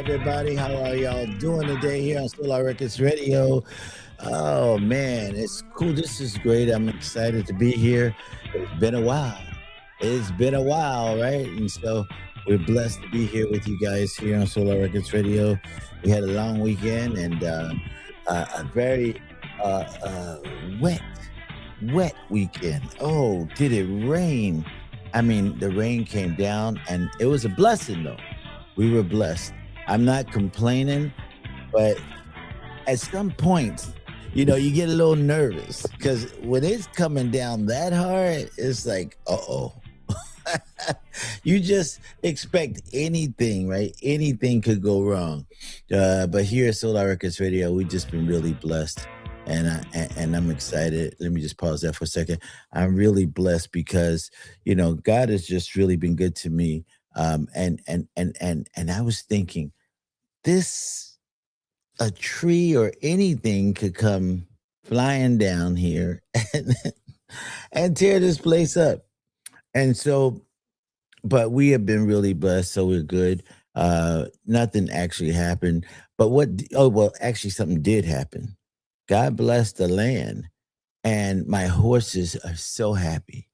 everybody. How are y'all doing today here on Solar Records Radio? Oh man, it's cool. This is great. I'm excited to be here. It's been a while. It's been a while, right? And so we're blessed to be here with you guys here on Solar Records Radio. We had a long weekend and a very uh, uh, wet, wet weekend. Oh, did it rain? I mean, the rain came down and it was a blessing though. We were blessed. I'm not complaining, but at some point, you get a little nervous because when it's coming down that hard, it's like, uh-oh. You just expect anything, right? Anything could go wrong. But here at Solar Records Radio, we've just been really blessed. And I'm excited. Let me just pause that for a second. I'm really blessed because God has just really been good to me. And I was thinking, this a tree or anything could come flying down here and tear this place up. And so, but we have been really blessed, so we're good. Nothing actually happened. But oh, well, actually, something did happen. God blessed the land, and my horses are so happy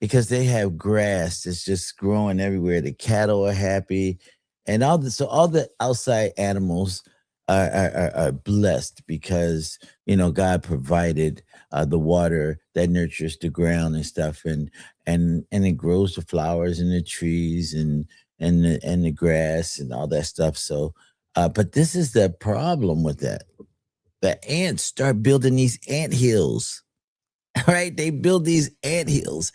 because they have grass that's just growing everywhere. The cattle are happy, and all the outside animals are blessed because God provided the water that nurtures the ground and stuff, and it grows the flowers and the trees and the grass and all that stuff. So, but this is the problem with that. The ants start building these ant hills. Right? They build these ant hills,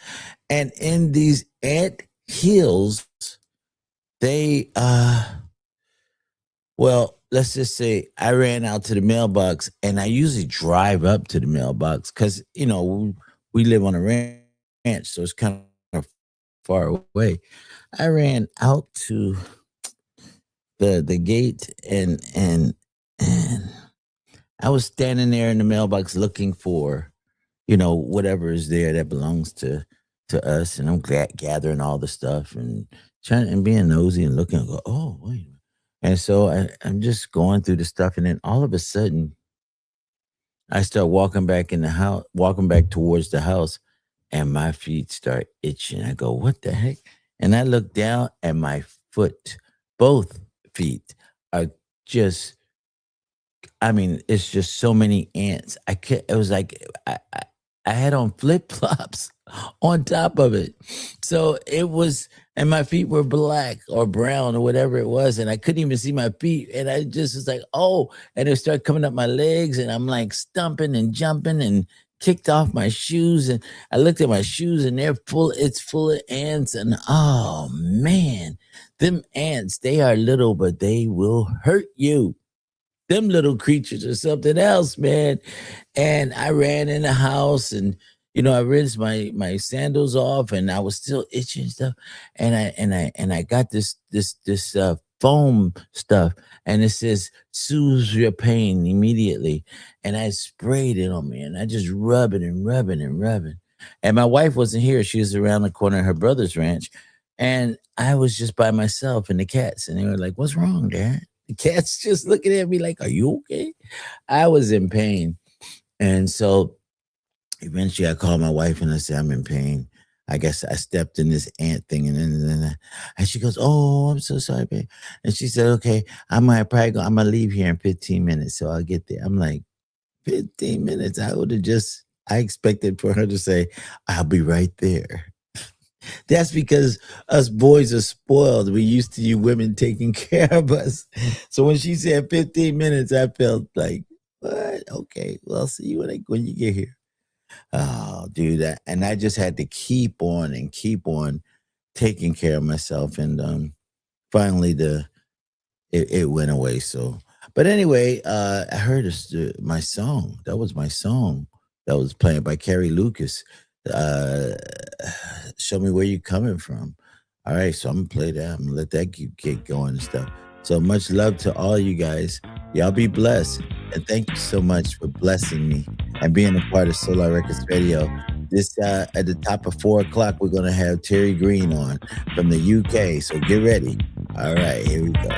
and in these ant hills, they well, let's just say I ran out to the mailbox, and I usually drive up to the mailbox because we live on a ranch, so it's kind of far away. I ran out to the gate, and I was standing there in the mailbox looking for whatever is there that belongs to us, and I'm gathering all the stuff and trying and being nosy and looking and go, oh wait a minute. And so I'm just going through the stuff, and then all of a sudden I start walking back in the house, walking back towards the house, and my feet start itching. I go, what the heck? And I look down, and my foot, both feet, are just, I mean, it's just so many ants. I could It was like I had on flip flops on top of it. So it was, and my feet were black or brown or whatever it was, and I couldn't even see my feet. And I just was like, oh, and it started coming up my legs, and I'm like stumping and jumping and kicked off my shoes. And I looked at my shoes, and it's full of ants. And oh man, them ants, they are little, but they will hurt you. Them little creatures are something else, man. And I ran in the house, and I rinsed my sandals off, and I was still itching and stuff. And I got this foam stuff, and it says soothes your pain immediately. And I sprayed it on me, and I just rubbing and rubbing and rubbing. And my wife wasn't here; she was around the corner of her brother's ranch, and I was just by myself and the cats, and they were like, "What's wrong, Dad?" The cat's just looking at me like, "Are you okay?" I was in pain. And so eventually I called my wife and I said, I'm in pain. I guess I stepped in this ant thing, and she goes, "Oh, I'm so sorry, babe." And she said, "Okay, I'm gonna leave here in 15 minutes, so I'll get there." I'm like, 15 minutes. I expected for her to say, "I'll be right there." That's because us boys are spoiled. We used to you women taking care of us. So when she said 15 minutes, I felt like, what? Okay, well, I'll see you when you get here. Oh, dude, and I just had to keep on and keep on taking care of myself, and finally it went away. So, but anyway, I heard my song. That was my song that was playing by Carrie Lucas. Uh, Show me where you coming from. All right, so I'm gonna play that. I'm gonna let that get going and stuff. So much love to all you guys. Y'all be blessed, and thank you so much for blessing me and being a part of Solar Records Radio. This at the top of 4 o'clock, we're gonna have Terri Green on from the UK. So get ready. All right, here we go.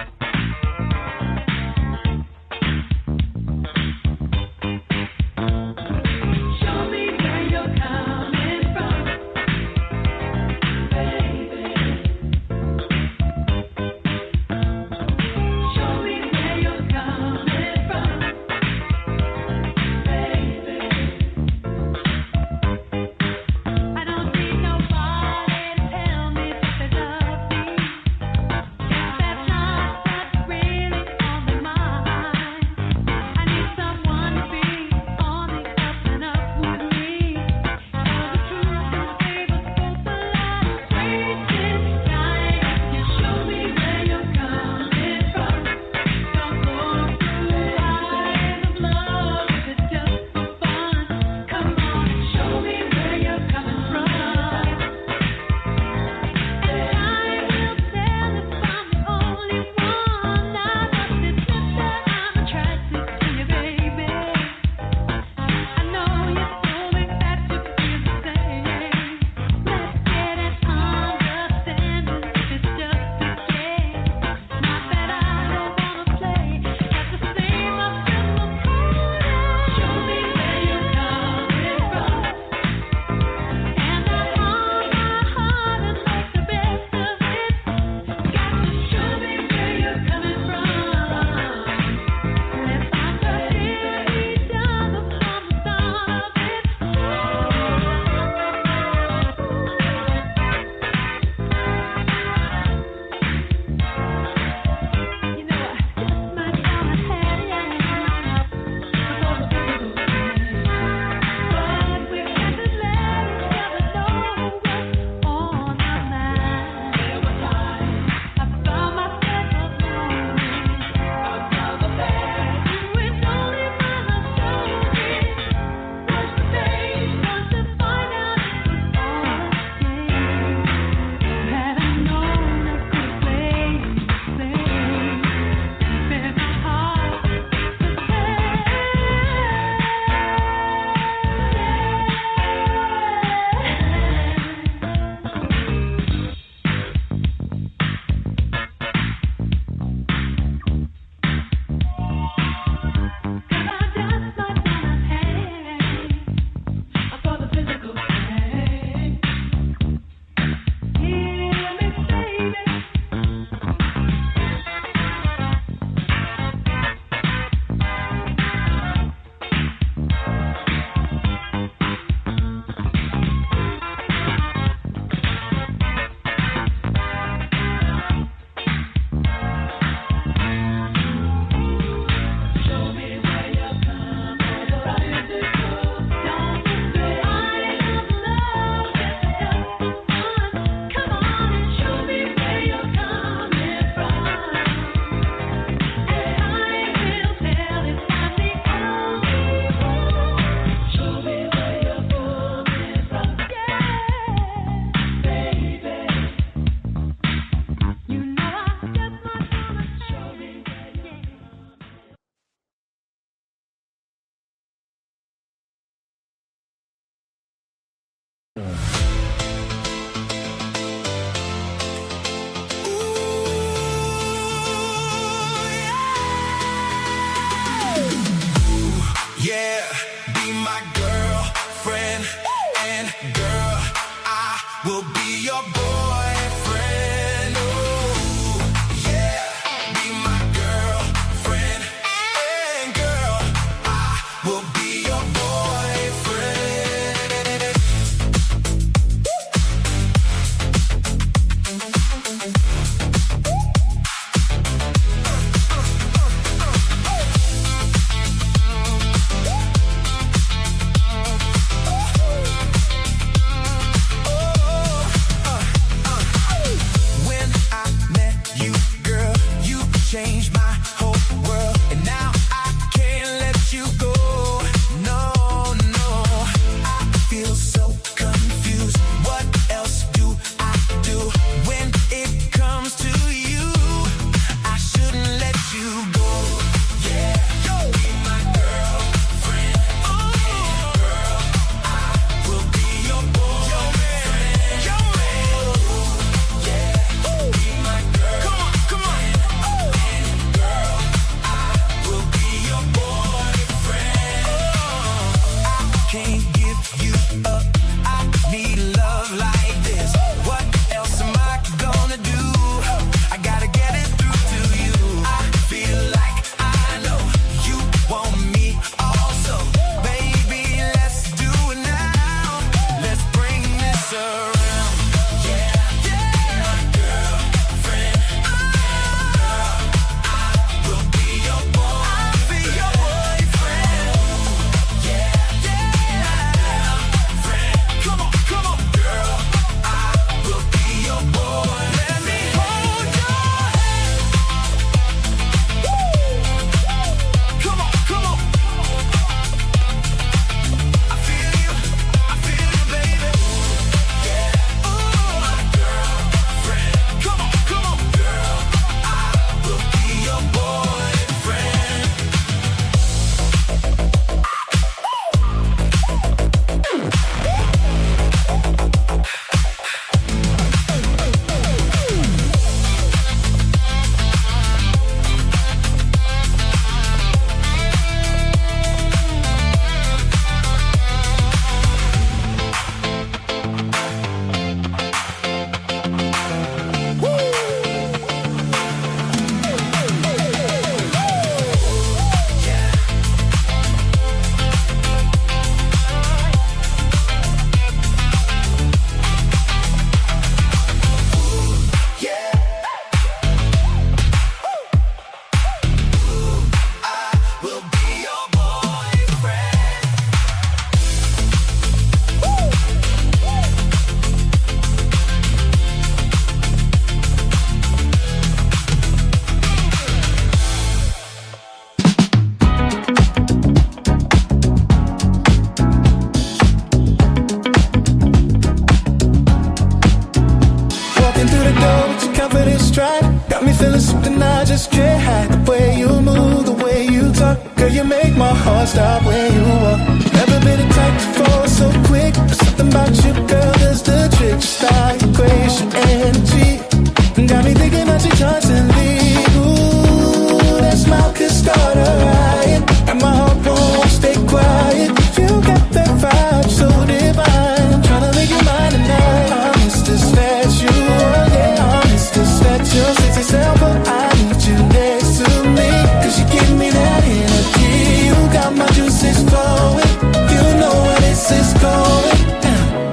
changed my whole world, and now I can't let you go. No, no, I feel so confused. What else do I do when it comes to you? I shouldn't let you go. Yeah, be my girlfriend. Oh, girl, I will be your boyfriend. Your man. Yeah, be my girl. Come on. And girl, I will be your boyfriend. Oh, I can't give you up. I need love like this. What else am I gonna do? I gotta get it through to you. I feel like I know you want me also. Baby, let's do it now. Let's bring this around. Yeah, my girlfriend. Girl, I will be your boyfriend. I'll be your boyfriend. Yeah, come on, girl, I will be your boy. Let me hold your hand. Come on. I feel you, baby. Yeah, my girlfriend. Come on, girl, I will be your boyfriend. Will be your boyfriend. Walking through the door with your confidence stride, got me feeling something I just can't hide. The way you move, the way you talk, girl, you make my heart stop when you walk. Never been a type to fall so quick, but something about you, girl, does the trick. Style, your grace, your energy, got me thinking about you constantly. Ooh, that smile could start a riot, and my heart won't stay quiet. You got that vibe so divine, I'm tryna make you mine tonight. I'm Mr. Statue, oh yeah, I'm Mr. Statue. Sexy self, but I need you next to me, cause you give me that energy. You got my juices flowing, you know where this is going.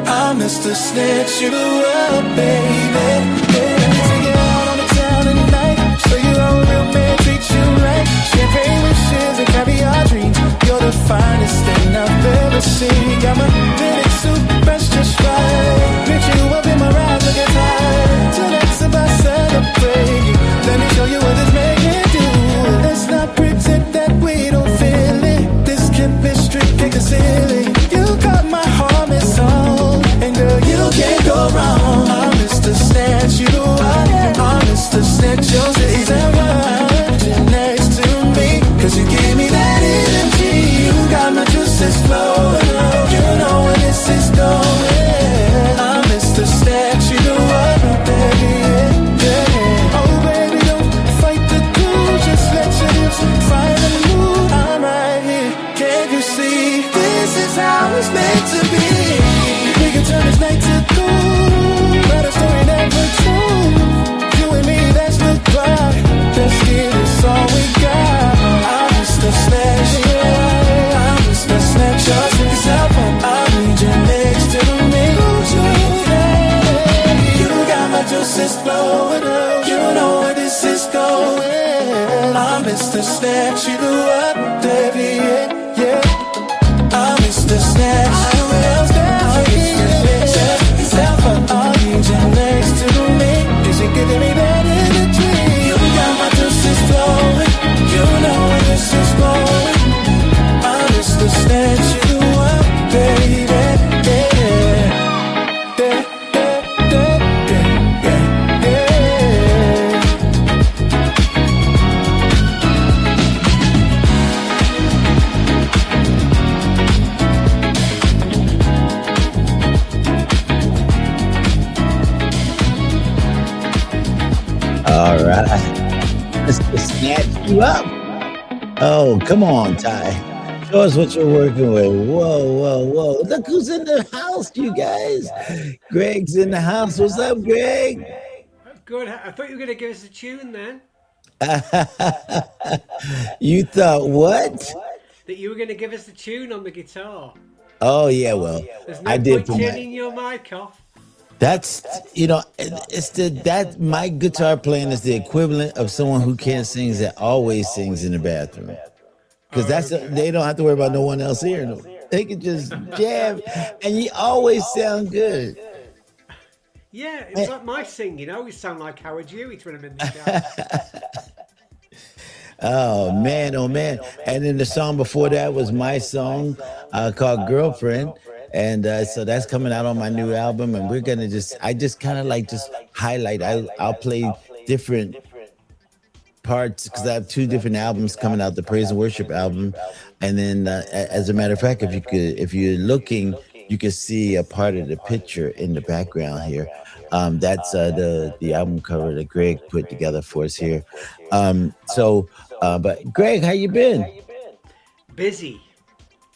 I'm Mr. Statue, oh baby. Let me take you out on the town tonight, show you how a real man treats you right. Champagne wishes and caviar dreams, you're the finest thing I've ever seen. Got my fitted suit, best just right. Picture you up in my ride, looking high. Tonight's about celebrating. Let me show you what this man can do. Let's not pretend that we don't feel it. This chemistry can't conceal it. You got my heart missed on, and girl, you can't go wrong. I'm Mr. Statue, I'm Mr. Statue. Cities around you next to me, cause you give me that energy. You got my juices flowing, you know where this is going. I'm Mr. Statue, oh baby, yeah. Oh baby, don't fight the groove, just let your hips find the move. I'm right here, can't you see? This is how it's meant to be. We can turn this night to gold, write a story never told. You and me, that's the vibe. Let's give this all we got. I'm Mr. Statue, I'm Mr. Statue. Pick yourself up, I need you next to me. You got my juices flowing, you know where this is going. I'm Mr. Statue, baby, yeah. I'm Mr. Statue, what else down here? Pick yourself up, I need you next to me, cause you're giving me that energy. You got my juices flowing. you up. Oh, come on, Ty. Show us what you're working with. Whoa, whoa, whoa. Look who's in the house, you guys. Greg's in the house. What's up, Greg? Good. I thought you were going to give us a tune then. You thought what? That you were going to give us the tune on the guitar. Oh, yeah, well, There's I no did point for my. turning your mic off. That's it's that my guitar playing is the equivalent of someone who can't sing that always sings in the bathroom. Because they don't have to worry about no one else hearing them. They can just jam, and you always sound good. Yeah, it's like my singing. I always sound like Howard Hewitt when I'm in the shower. Oh man, oh man! And then the song before that was my song called "Girlfriend," and so that's coming out on my new album. And we're gonna I just kind of like just highlight. I'll play different parts because I have two different albums coming out: the praise and worship album, and then as a matter of fact, if you're looking, you can see a part of the picture in the background here. That's the album cover that Greg put together for us here. But Greg, how you been? Busy.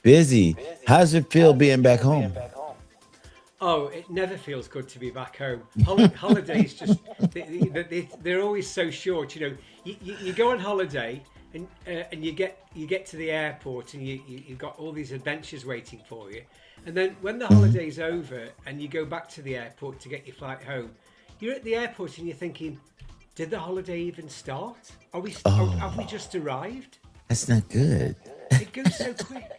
Busy. How's it feel being back home? Oh, it never feels good to be back home. Holidays they're always so short. You know, you go on holiday and you get to the airport and you've got all these adventures waiting for you. And then when the holiday's over and you go back to the airport to get your flight home, you're at the airport and you're thinking, did the holiday even start? Have we just arrived? That's not good. It goes so quick.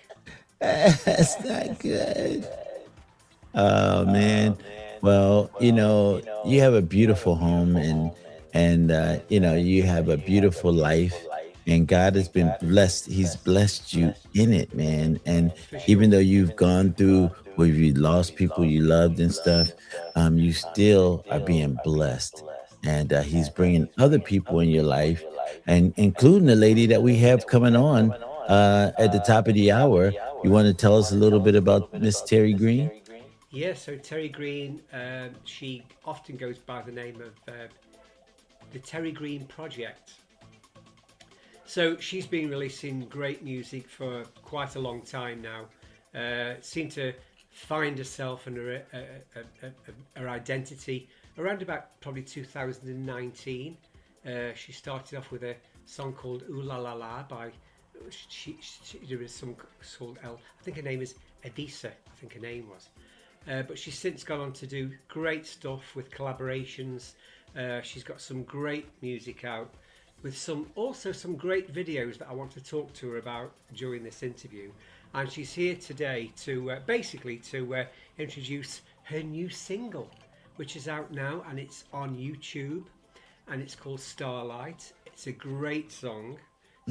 That's not good. Oh man. Well, you have a beautiful home and you have a beautiful life and God has been blessed. He's blessed you in it, man. And even though you've gone through where you lost people you loved and stuff, you still are being blessed. And he's bringing other people in your life, and including the lady that we have coming on at the top of the hour. You want to tell us a little bit about Miss Terri Green? Yeah, so Terri Green, she often goes by the name of the Terri Green Project. So she's been releasing great music for quite a long time now. Seemed to find herself and her identity around about probably 2019. She started off with a song called Ooh La La La by, there was some called I think her name is Evisa, I think her name was. But she's since gone on to do great stuff with collaborations. She's got some great music out with some great videos that I want to talk to her about during this interview. And she's here today to introduce her new single, which is out now and it's on YouTube and it's called Starlight. It's a great song.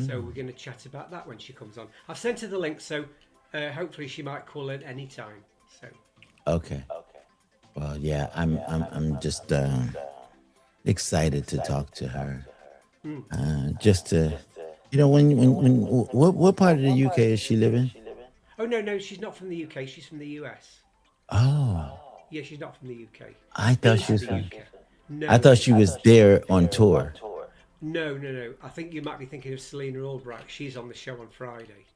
So we're going to chat about that when she comes on. I've sent her the link, so hopefully she might call in any time. So Okay. Well, yeah, I'm just excited to talk to her. Just to, what part of the UK is she living? Oh no, she's not from the UK. She's from the US. Oh, Yeah, she's not from the UK. I thought she was The from. UK. No, I thought she was there on tour. no. I think you might be thinking of Selena Albright. She's on the show on Friday.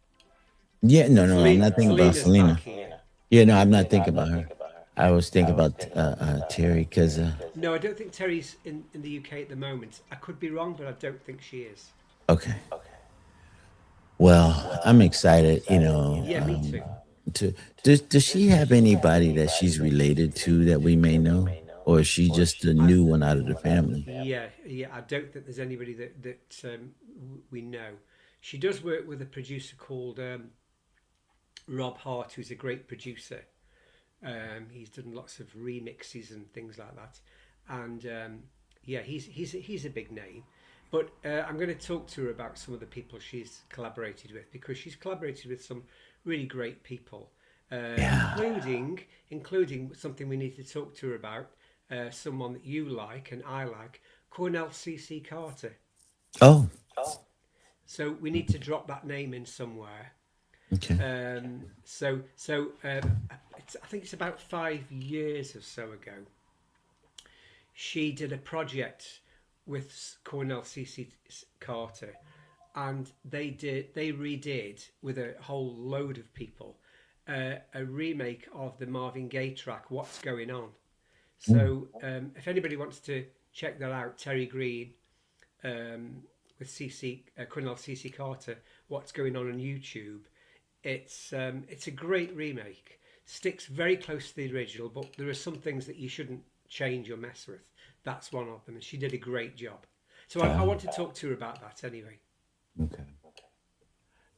Yeah, no, I'm not thinking about Selena's Selena. back here. Yeah, no, I'm not thinking about her. I was thinking about Terry because No, I don't think Terry's in the UK at the moment. I could be wrong, but I don't think she is. okay. Well, I'm excited. Yeah, me too. Does she have anybody that she's related to that we may know, or is she just a new one out of the family? Yeah. I don't think there's anybody that we know. She does work with a producer called Rob Hart, who's a great producer. He's done lots of remixes and things like that, and he's a big name. But I'm going to talk to her about some of the people she's collaborated with, because she's collaborated with some really great people, including something we need to talk to her about. Someone that you like and I like, Cornell C.C. Carter. Oh, So we need to drop that name in somewhere. okay. I think it's about 5 years or so ago. She did a project with Cornell C.C. Carter and they redid with a whole load of people a remake of the Marvin Gaye track "What's Going On." So if anybody wants to check that out, Terri Green with Quinel CC Carter, "What's Going On" YouTube. It's a great remake. Sticks very close to the original, but there are some things that you shouldn't change or mess with. That's one of them, and she did a great job. So I want to talk to her about that anyway. Okay.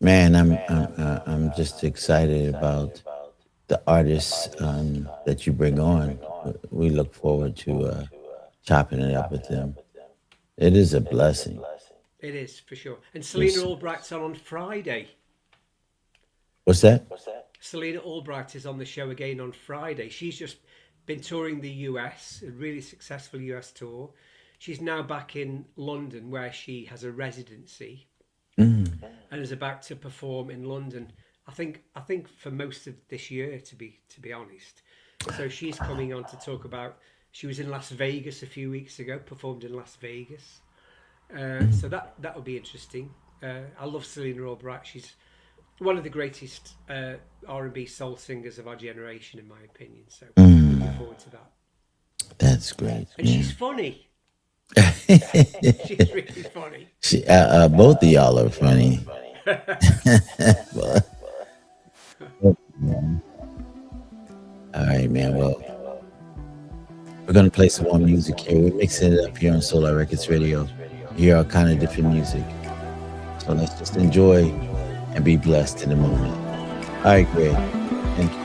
Man, I'm just excited about the artists that you bring on. We look forward to chopping it up with them. It is a blessing. It is for sure. And Selena Albright's on Friday. What's that? Selena Albright is on the show again on Friday. She's just been touring the US, a really successful US tour. She's now back in London where she has a residency and is about to perform in London. I think for most of this year, to be honest. So she's coming on to talk about. She was in Las Vegas a few weeks ago, performed in Las Vegas. So that will be interesting. I love Selena Albright. She's one of the greatest R&B soul singers of our generation, in my opinion. So looking forward to that. That's great. And she's funny. She's really funny. Both of y'all are funny. All right, man. Well, we're gonna play some more music here. We're mixing it up here on Solar Records Radio. Hear all kind of different music. So let's just enjoy and be blessed in the moment. All right, Greg. Thank you.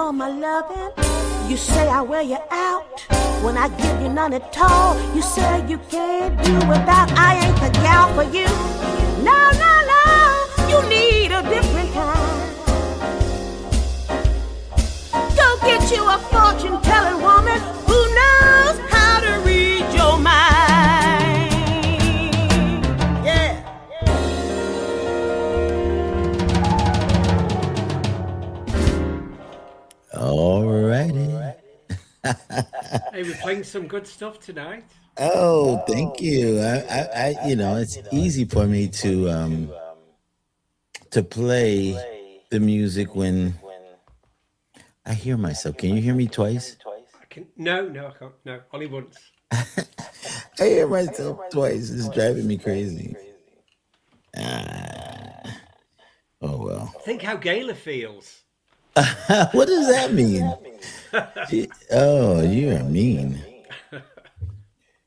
all my loving. You say I wear you out when I give you none at all. You say you can't do without. I ain't the gal for you. No, no, no. You need a different kind. Go get you a fortune-telling woman who knows how to read your mind. Yeah. All righty. Hey, we're playing some good stuff tonight. Oh, thank you. It's easy for me to play the music when I hear myself. Can you hear me twice? I can. No, I can't. No, only once. I hear myself twice. It's driving me crazy. Ah, oh well. Think how Gayla feels. What does that mean? Oh, you are mean.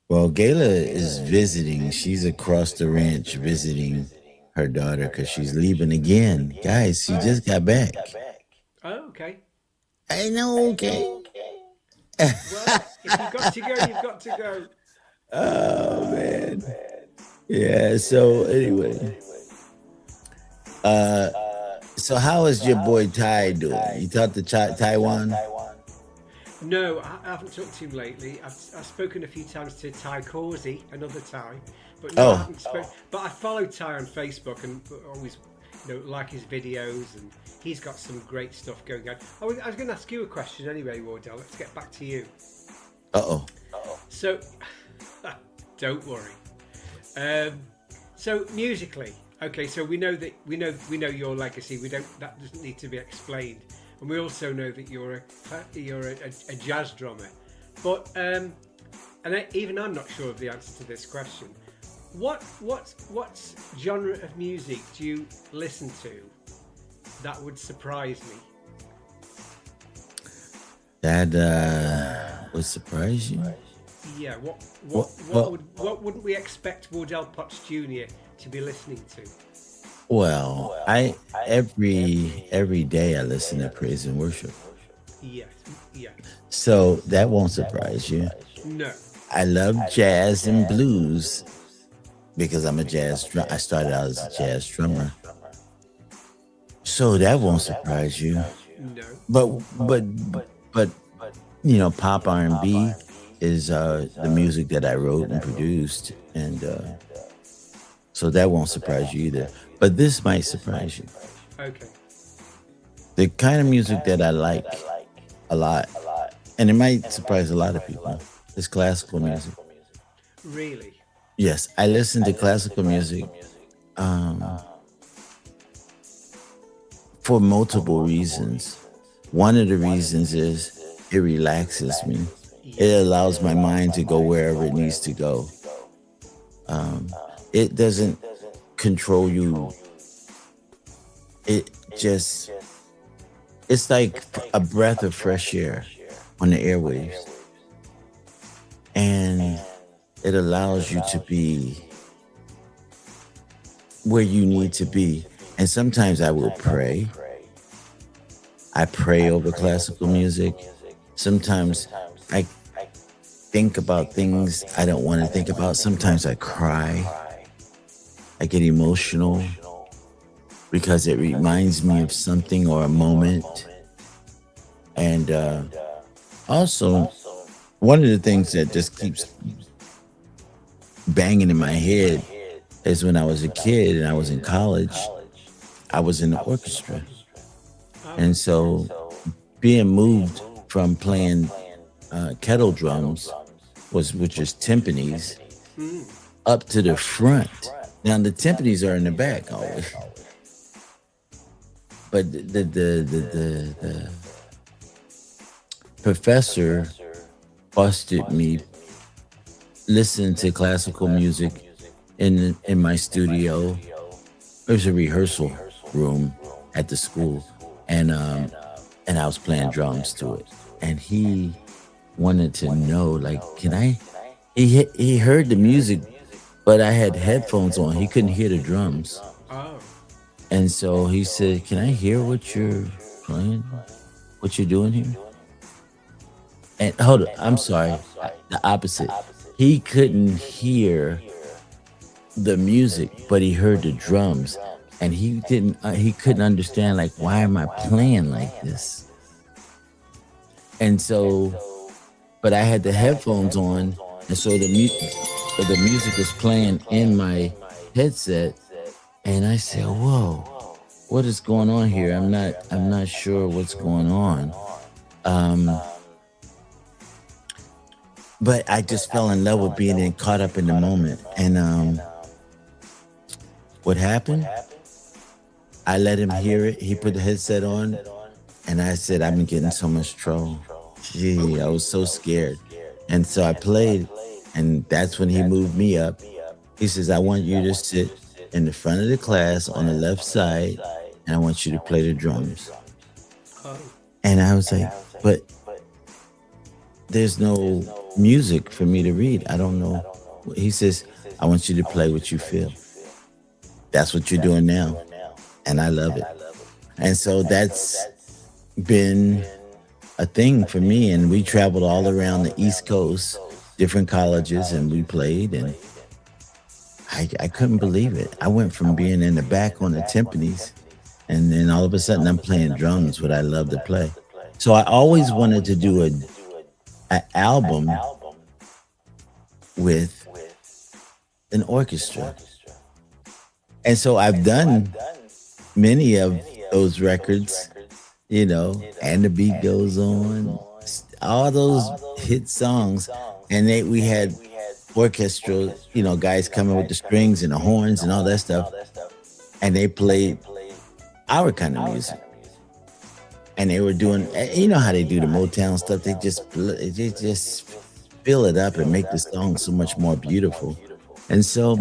Well, Gayla is visiting. She's across the ranch visiting her daughter because she's leaving again. Guys, she just got back. Oh, okay. I know, okay. Well, if you've got to go, you've got to go. Oh, man. Yeah, so anyway. So how is your boy Ty doing? You talked to Taiwan? No, I haven't talked to him lately. I've spoken a few times to Ty Causey, another Ty, but no, I haven't spoken. But I follow Ty on Facebook and always, like his videos, and he's got some great stuff going on. I was going to ask you a question anyway, Wardell. Let's get back to you. So, don't worry. So musically, okay. So we know your legacy. That doesn't need to be explained. And we also know that you're a jazz drummer, but even I'm not sure of the answer to this question. What genre of music do you listen to that would surprise me? That would surprise you? Yeah. What wouldn't we expect Wardell Potts Jr. to be listening to? Well, I every day I listen to praise and worship. Yes. Yeah. So that won't surprise you. No. I love jazz and blues because I'm a jazz I started out as a jazz drummer. So that won't surprise you. No. But pop R&B is the music that I wrote and produced, and so that won't surprise you either. But this might surprise you. Okay. The kind of music that I like a lot, and it might surprise a lot of people, is classical music. Really? Yes, I listen to classical music for multiple reasons. One of the reasons is it relaxes me. It allows my mind to go wherever it needs to go. It doesn't control you. It's like a breath of fresh air on the airwaves. And it allows you to be where you need to be. And sometimes I will pray. I pray over classical music. Sometimes I think about things I don't want to think about. Sometimes I cry. I get emotional because it reminds me of something or a moment. And also, one of the things that just keeps banging in my head is when I was a kid and I was in college, I was in the orchestra. And so being moved from playing kettle drums, which is timpanis, up to the front. Now the timpanis are in the back always, but the professor busted me listening to classical music in my studio. There's a rehearsal room at the school, and I was playing drums to it, and he wanted to know, like, can I? He heard the music, but I had headphones on. He couldn't hear the drums. Oh. And so he said, can I hear what you're playing? what you're doing here? And hold on, I'm sorry, the opposite. He couldn't hear the music, but he heard the drums, and he couldn't understand like why am I playing like this? And so, but I had the headphones on, and so the music was playing in my headset, and I said, "Whoa, what is going on here? I'm not sure what's going on." Um, but I just fell in love with being caught up in the moment, and what happened? I let him hear it. He put the headset on, and I said, "I've been getting so much trouble." Gee, I was so scared. And so I played, and that's when he moved me up. He says, "I want you to sit in the front of the class on the left side, and I want you to play the drums." Oh, And I was like, "But there's no music for me to read. I don't know." He says, "I want you to play what you feel. That's what you're doing now." And I love it. And so that's been a thing for me. And we traveled all around the East Coast, different colleges, and we played. And I couldn't believe it. I went from being in the back on the timpanis, and then all of a sudden I'm playing drums, what I love to play. So I always wanted to do an album with an orchestra. And so I've done many of those records, and the beat goes on, all those hit songs. And we had orchestral, guys coming with the strings and the horns and all that stuff. And they played our kind of music. And they were doing, how they do the Motown stuff. They just fill it up and make the song so much more beautiful. And so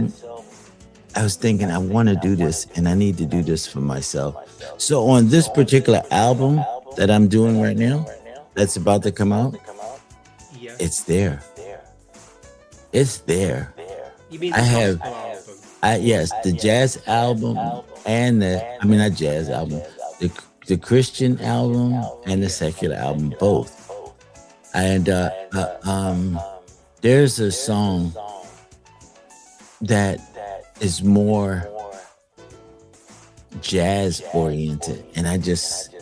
I was thinking, I want to do this, and I need to do this for myself. So on this particular album that I'm doing right now, that's about to come out, yeah. it's there. It's there. You mean I the have, gospel album? yes, the jazz album and not jazz album, the Christian album and the secular album, both. And there's a song that is more jazz oriented, and I just,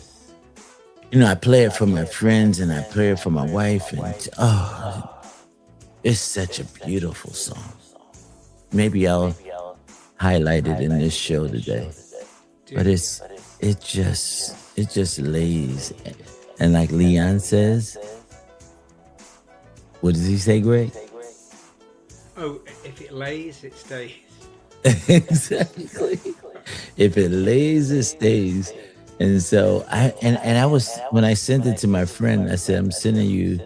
I play it for my friends and I play it for my wife, and it's such a beautiful song. Maybe I'll highlight it in this show today, but it just lays, and like Leon says, what does he say, Greg? Oh, if it lays, it stays. Exactly. If it lays, it stays. And so I was, when I sent it to my friend, I said, "I'm sending you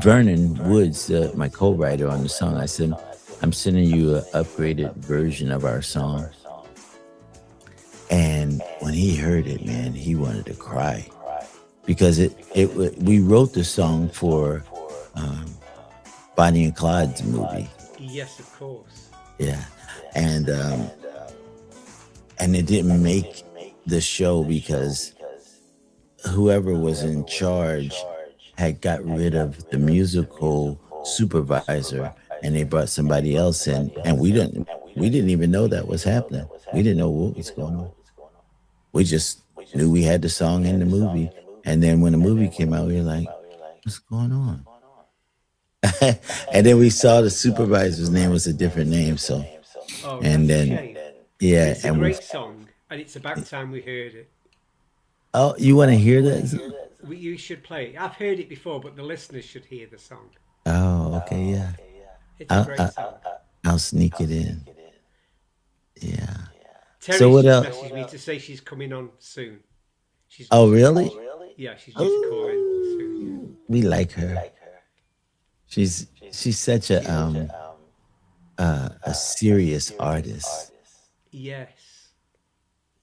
Vernon Woods, my co-writer on the song." I said, "I'm sending you an upgraded version of our song." And when he heard it, man, he wanted to cry, because we wrote the song for Bonnie and Clyde's movie. Yes, of course. Yeah. And it didn't make the show because whoever was in charge had got rid of the musical supervisor, and they brought somebody else in, and we didn't even know that was happening. We didn't know what was going on. We just knew we had the song in the movie, and then when the movie came out, we were like, "What's going on?" And then we saw the supervisor's name was a different name, so Oh, and that's a then shame. yeah, It's a and great song, and it's about time we heard it. you want to hear that? You should play it. I've heard it before, but the listeners should hear the song. Oh, okay, yeah. It's a great song. I'll sneak it in. Yeah. Terry's So what just else? messaged me to say she's coming on soon. She's Oh, really? Yeah, she's due to call in soon. We like her. She's such a serious artist. Yes,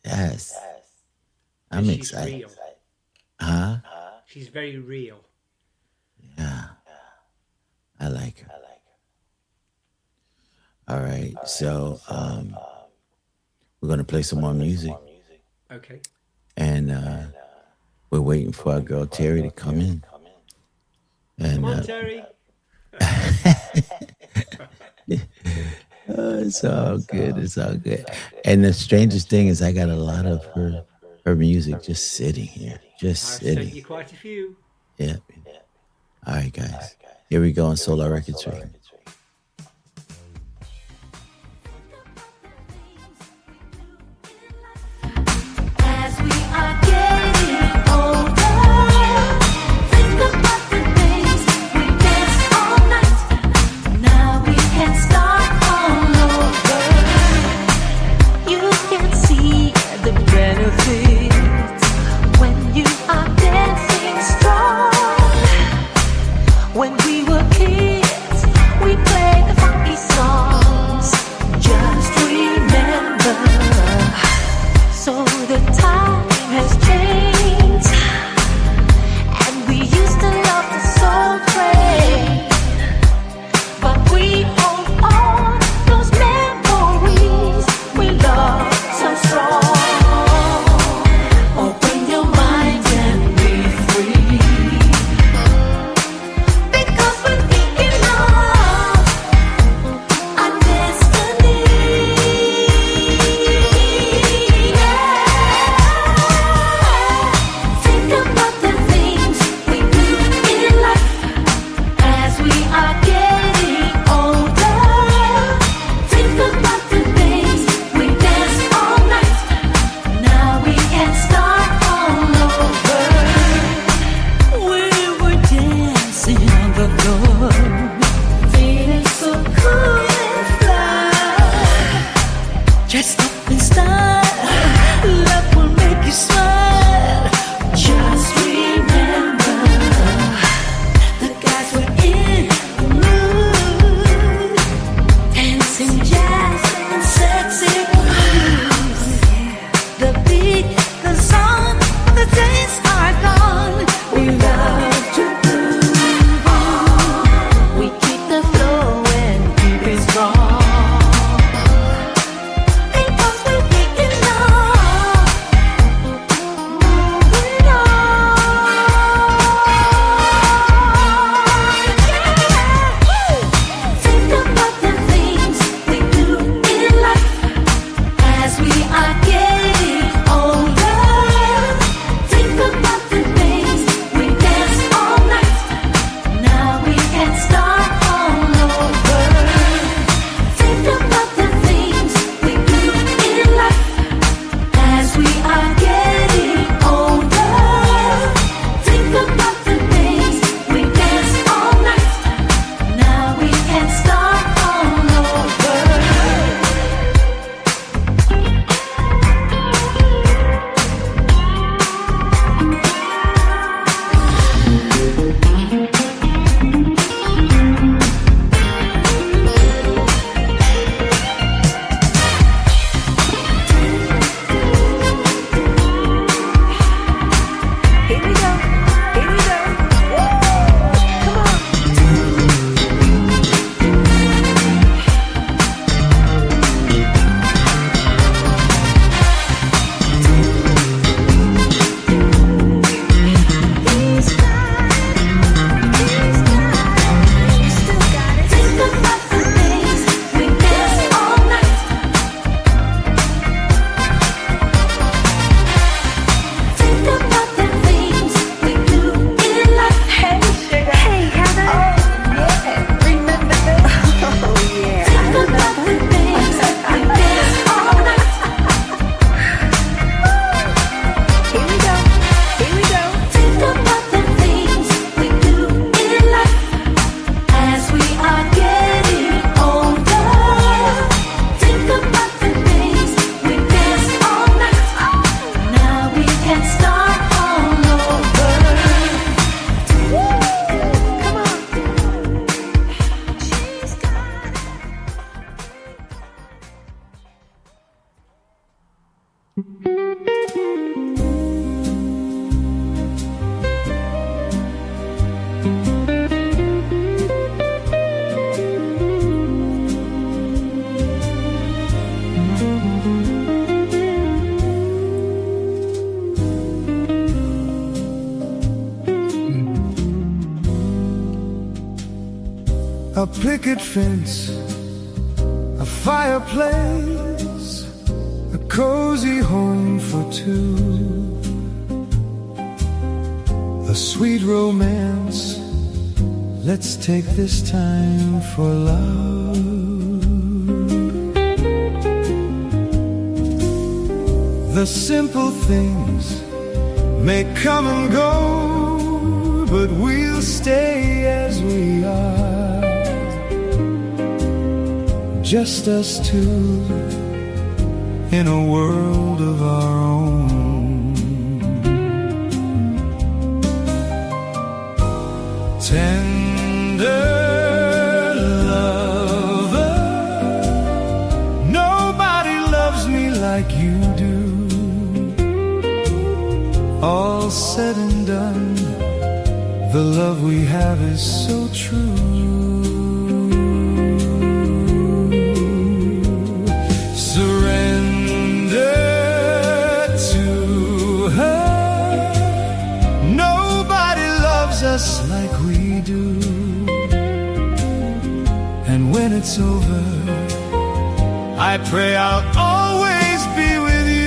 Yes, and I'm she's excited. real. Huh? She's very real. Yeah, I like her. All right, so we're gonna play some more music, Okay. and we're waiting for our girl Terry to come in. And Come on, Terry. it's all good. It's all good. And the strangest thing is, I got a lot of her music just sitting here, just I've sent sitting. you quite a few. Yeah. All right, guys. Here we go on Solar Records Radio. As we are getting older, think about the days we danced all night. Now we can start all over. You can see the benefits when you are dancing strong. When we were kids, we played the funky songs. Just remember. So the time has changed, and we used to love the soul train, but we hold on those memories we love so strong. Open your mind and be free, because we're thinking of our destiny. Think about the things we do in life as we are getting older. Think about the days we danced all night. Now we can start all over. We were dancing on the floor, feeling so cool and fly. Dressed up in style, love will make you smile. Just remember, the guys were in the mood. A picket fence, a fireplace, a cozy home for two, a sweet romance. Let's take this time for love. The simple things may come and go, but we'll stay as we are. Just us two in a world of our own. Tender lover, nobody loves me like you do. All said and done, the love we have is so true. Surrender to her. Nobody loves us like we do. And when it's over, I pray I'll always be with you.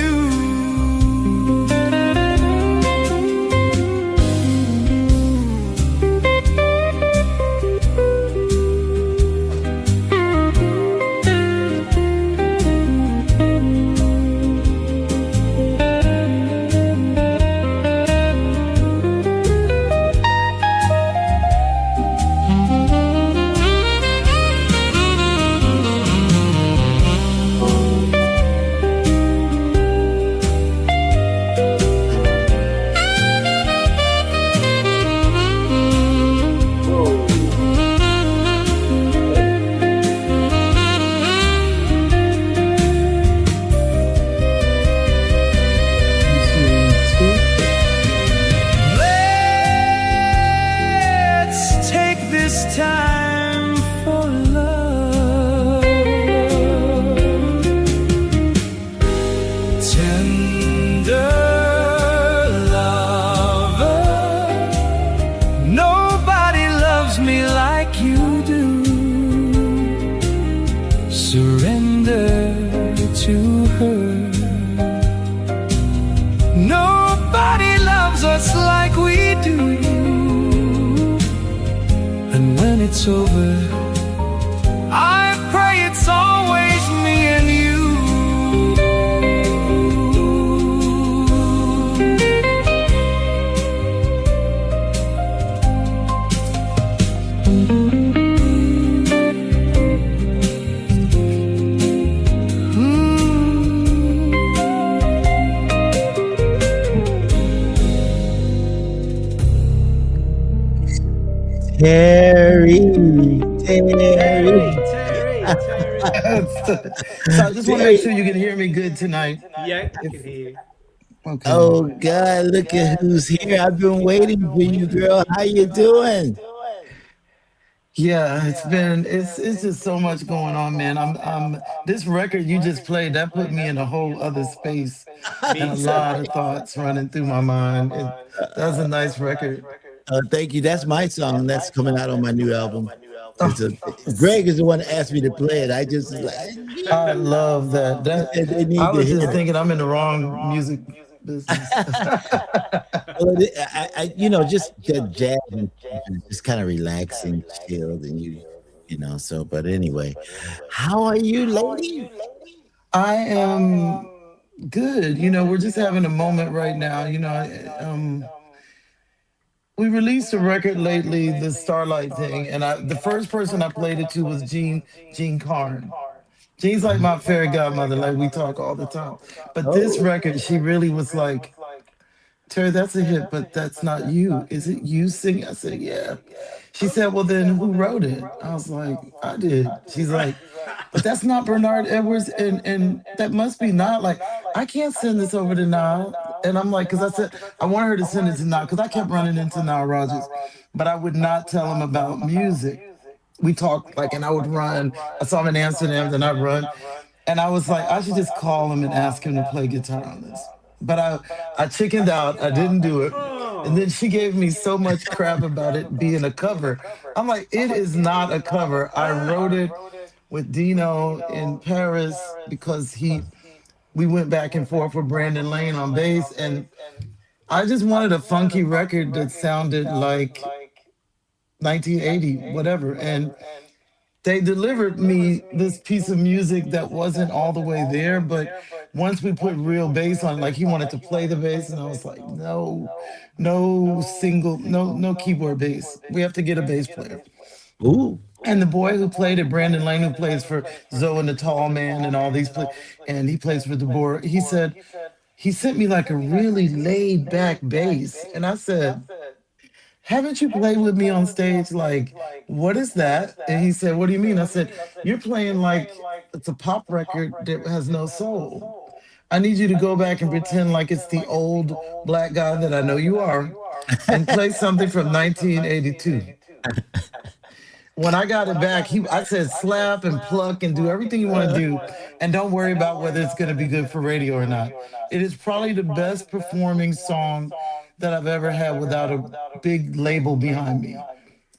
Time for love. Tender lover, nobody loves me like you do. Surrender to her. Nobody loves us like we do. And when it's over, I pray it's always me and you. Terry. So I just want to make sure you can hear me good tonight. Yeah, I can hear you. Okay. Oh God, look at who's here. I've been waiting for you, girl. How you doing? Yeah, it's just so much going on, man. I'm this record you just played that put me in a whole other space and Me a too. lot of thoughts running through my mind. That's a nice record. Thank you. That's my song. That's coming out on my new album. It's a Greg is the one that asked me to play it. I just was like, I love that. they I need to was hear just it. thinking I'm in the wrong music business. Well, just the jazz and just kind of relaxing, chilled, and so. But anyway, how are you, lady? I am good. We're just having a moment right now. We released a record lately, the Starlight thing, and the first person I played it to was Jean Carn. Jean's like my fairy godmother, like we talk all the time. But this Oh, record, she really was like, Terry, that's a hit, but that's not you. Is it you singing? I said, yeah. She said, well, then who wrote it? I was like, I did. She's like, but that's not Bernard Edwards, and that must be not like, I can't send this over to Nile. And I'm like, because I said, I want her to send it to Nile, because I kept running into Nile Rodgers, but I would not tell him about music. We talked like, and I would run. I saw him in Amsterdam, then I'd run. And I was like, I should just call him and ask him to play guitar on this. But I chickened out. I didn't do it. And then she gave me so much crap about it being a cover. I'm like, it is not a cover. I wrote it with Dino in Paris because we went back and forth with Brandon Lane on bass, and I just wanted a funky record that sounded like 1980, whatever. And they delivered me this piece of music that wasn't all the way there, but once we put real bass on, like he wanted to play the bass, and I was like, no, no keyboard bass. We have to get a bass player. Ooh. And the boy who played it, Brandon Lane, who plays for Zoe and the Tall Man and all these, and he plays for DeBoer, he said, he sent me like a really laid back bass. And I said, haven't you played with me on stage? Like, what is that? And he said, what do you mean? I said, you're playing like it's a pop record that has no soul. I need you to go back and pretend like it's the old black guy that I know you are and play something from 1982. When I got it back, I said slap and pluck and do everything you want to do, and don't worry about whether it's going to be good for radio or not. It is probably the best performing song that I've ever had without a big label behind me,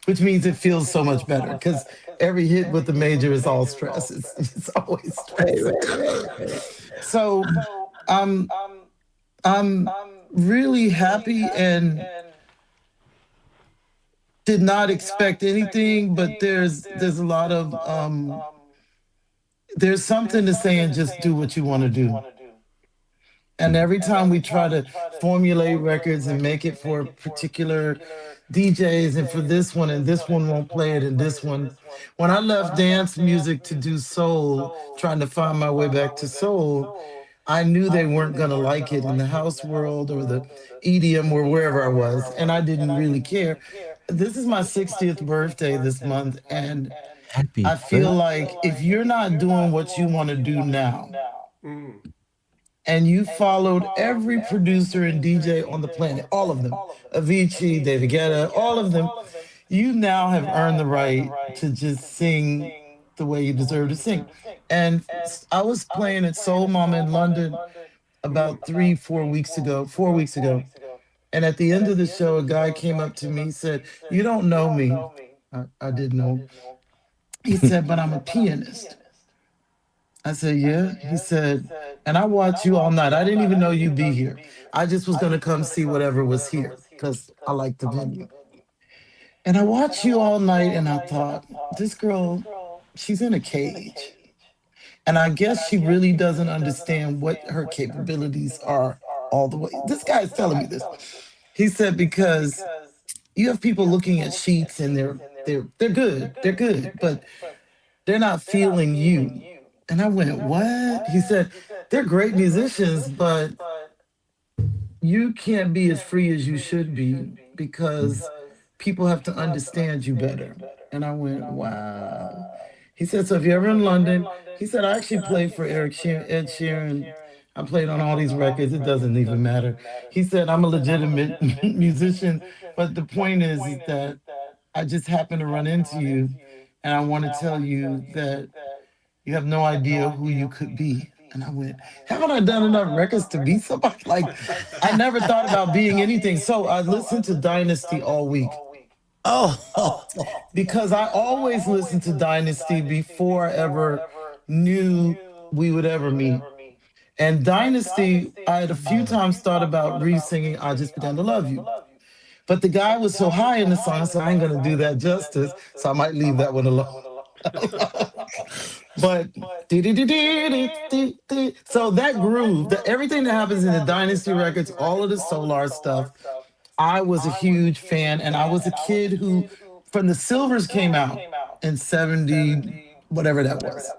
which means it feels so much better because every hit with the major is all stress. It's always stress. So I'm really happy and did not expect anything, but there's a lot of there's something to saying just do what you want to do. And every time we try to formulate records and make it for particular DJs and for this one, and this one won't play it, and this one. When I left dance music to do soul, trying to find my way back to soul, I knew they weren't going to like it in the house world or the EDM or wherever I was, and I didn't really care. This is my 60th birthday this month, and Happy I feel birthday. like if you're not doing what you want to do now, and you followed every producer and DJ on the planet, all of them, Avicii, David Guetta, all of them, you now have earned the right to just sing the way you deserve to sing. And I was playing at Soul Mama in London about 4 weeks ago. And at the end of the show, a guy came up to me, he said, you don't know me. I didn't know. He said, but I'm a pianist. I said, yeah. He said, and I watched you all night. I didn't even know you'd be here. I just was going to come see whatever was here because I like the venue. And I watched you all night and I thought, this girl, she's in a cage. And I guess she really doesn't understand what her capabilities are all the way. This guy is telling me this. He said, because you have people looking at sheets and they're good, but they're not feeling you. And I went, what? He said, they're great musicians, but you can't be as free as you should be because people have to understand you better. And I went, wow. He said, so if you're ever in London, he said, I actually played for Ed Sheeran. I played on all these records. It doesn't even matter. He said, I'm a legitimate musician. But the point is that I just happened to run into you. And I want to tell you that you have no idea who you could be. And I went, haven't I done enough records to be somebody? Like, I never thought about being anything. So I listened to Dynasty all week Oh, because I always listened to Dynasty before I ever knew we would ever meet. And Dynasty, I had a few times thought about re-singing I Just Pretend to Love You. But the guy was so high in the song, so I ain't going to do that justice. So I might leave that one alone. But so that groove, everything that happens in the Dynasty records, all of the Solar stuff, I was a huge fan, and I was a kid who, from the Silvers came out in 70, whatever that was.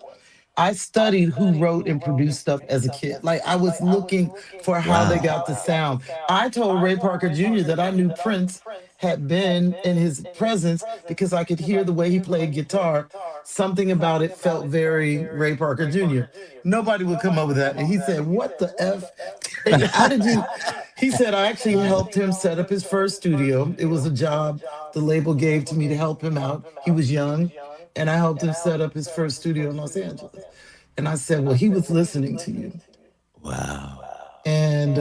I studied who wrote and produced stuff as a kid. Like, I was looking for how they wow. got the sound. I told Ray Parker Jr. that I knew Prince had been in his presence because I could hear the way he played guitar. Something about it felt very Ray Parker Jr. Nobody would come up with that. And he said, what the F? How did you? He said, I actually helped him set up his first studio. It was a job the label gave to me to help him out. He was young. And I helped him set up his first studio in Los Angeles. And I said, well, he was listening to you. Wow. And,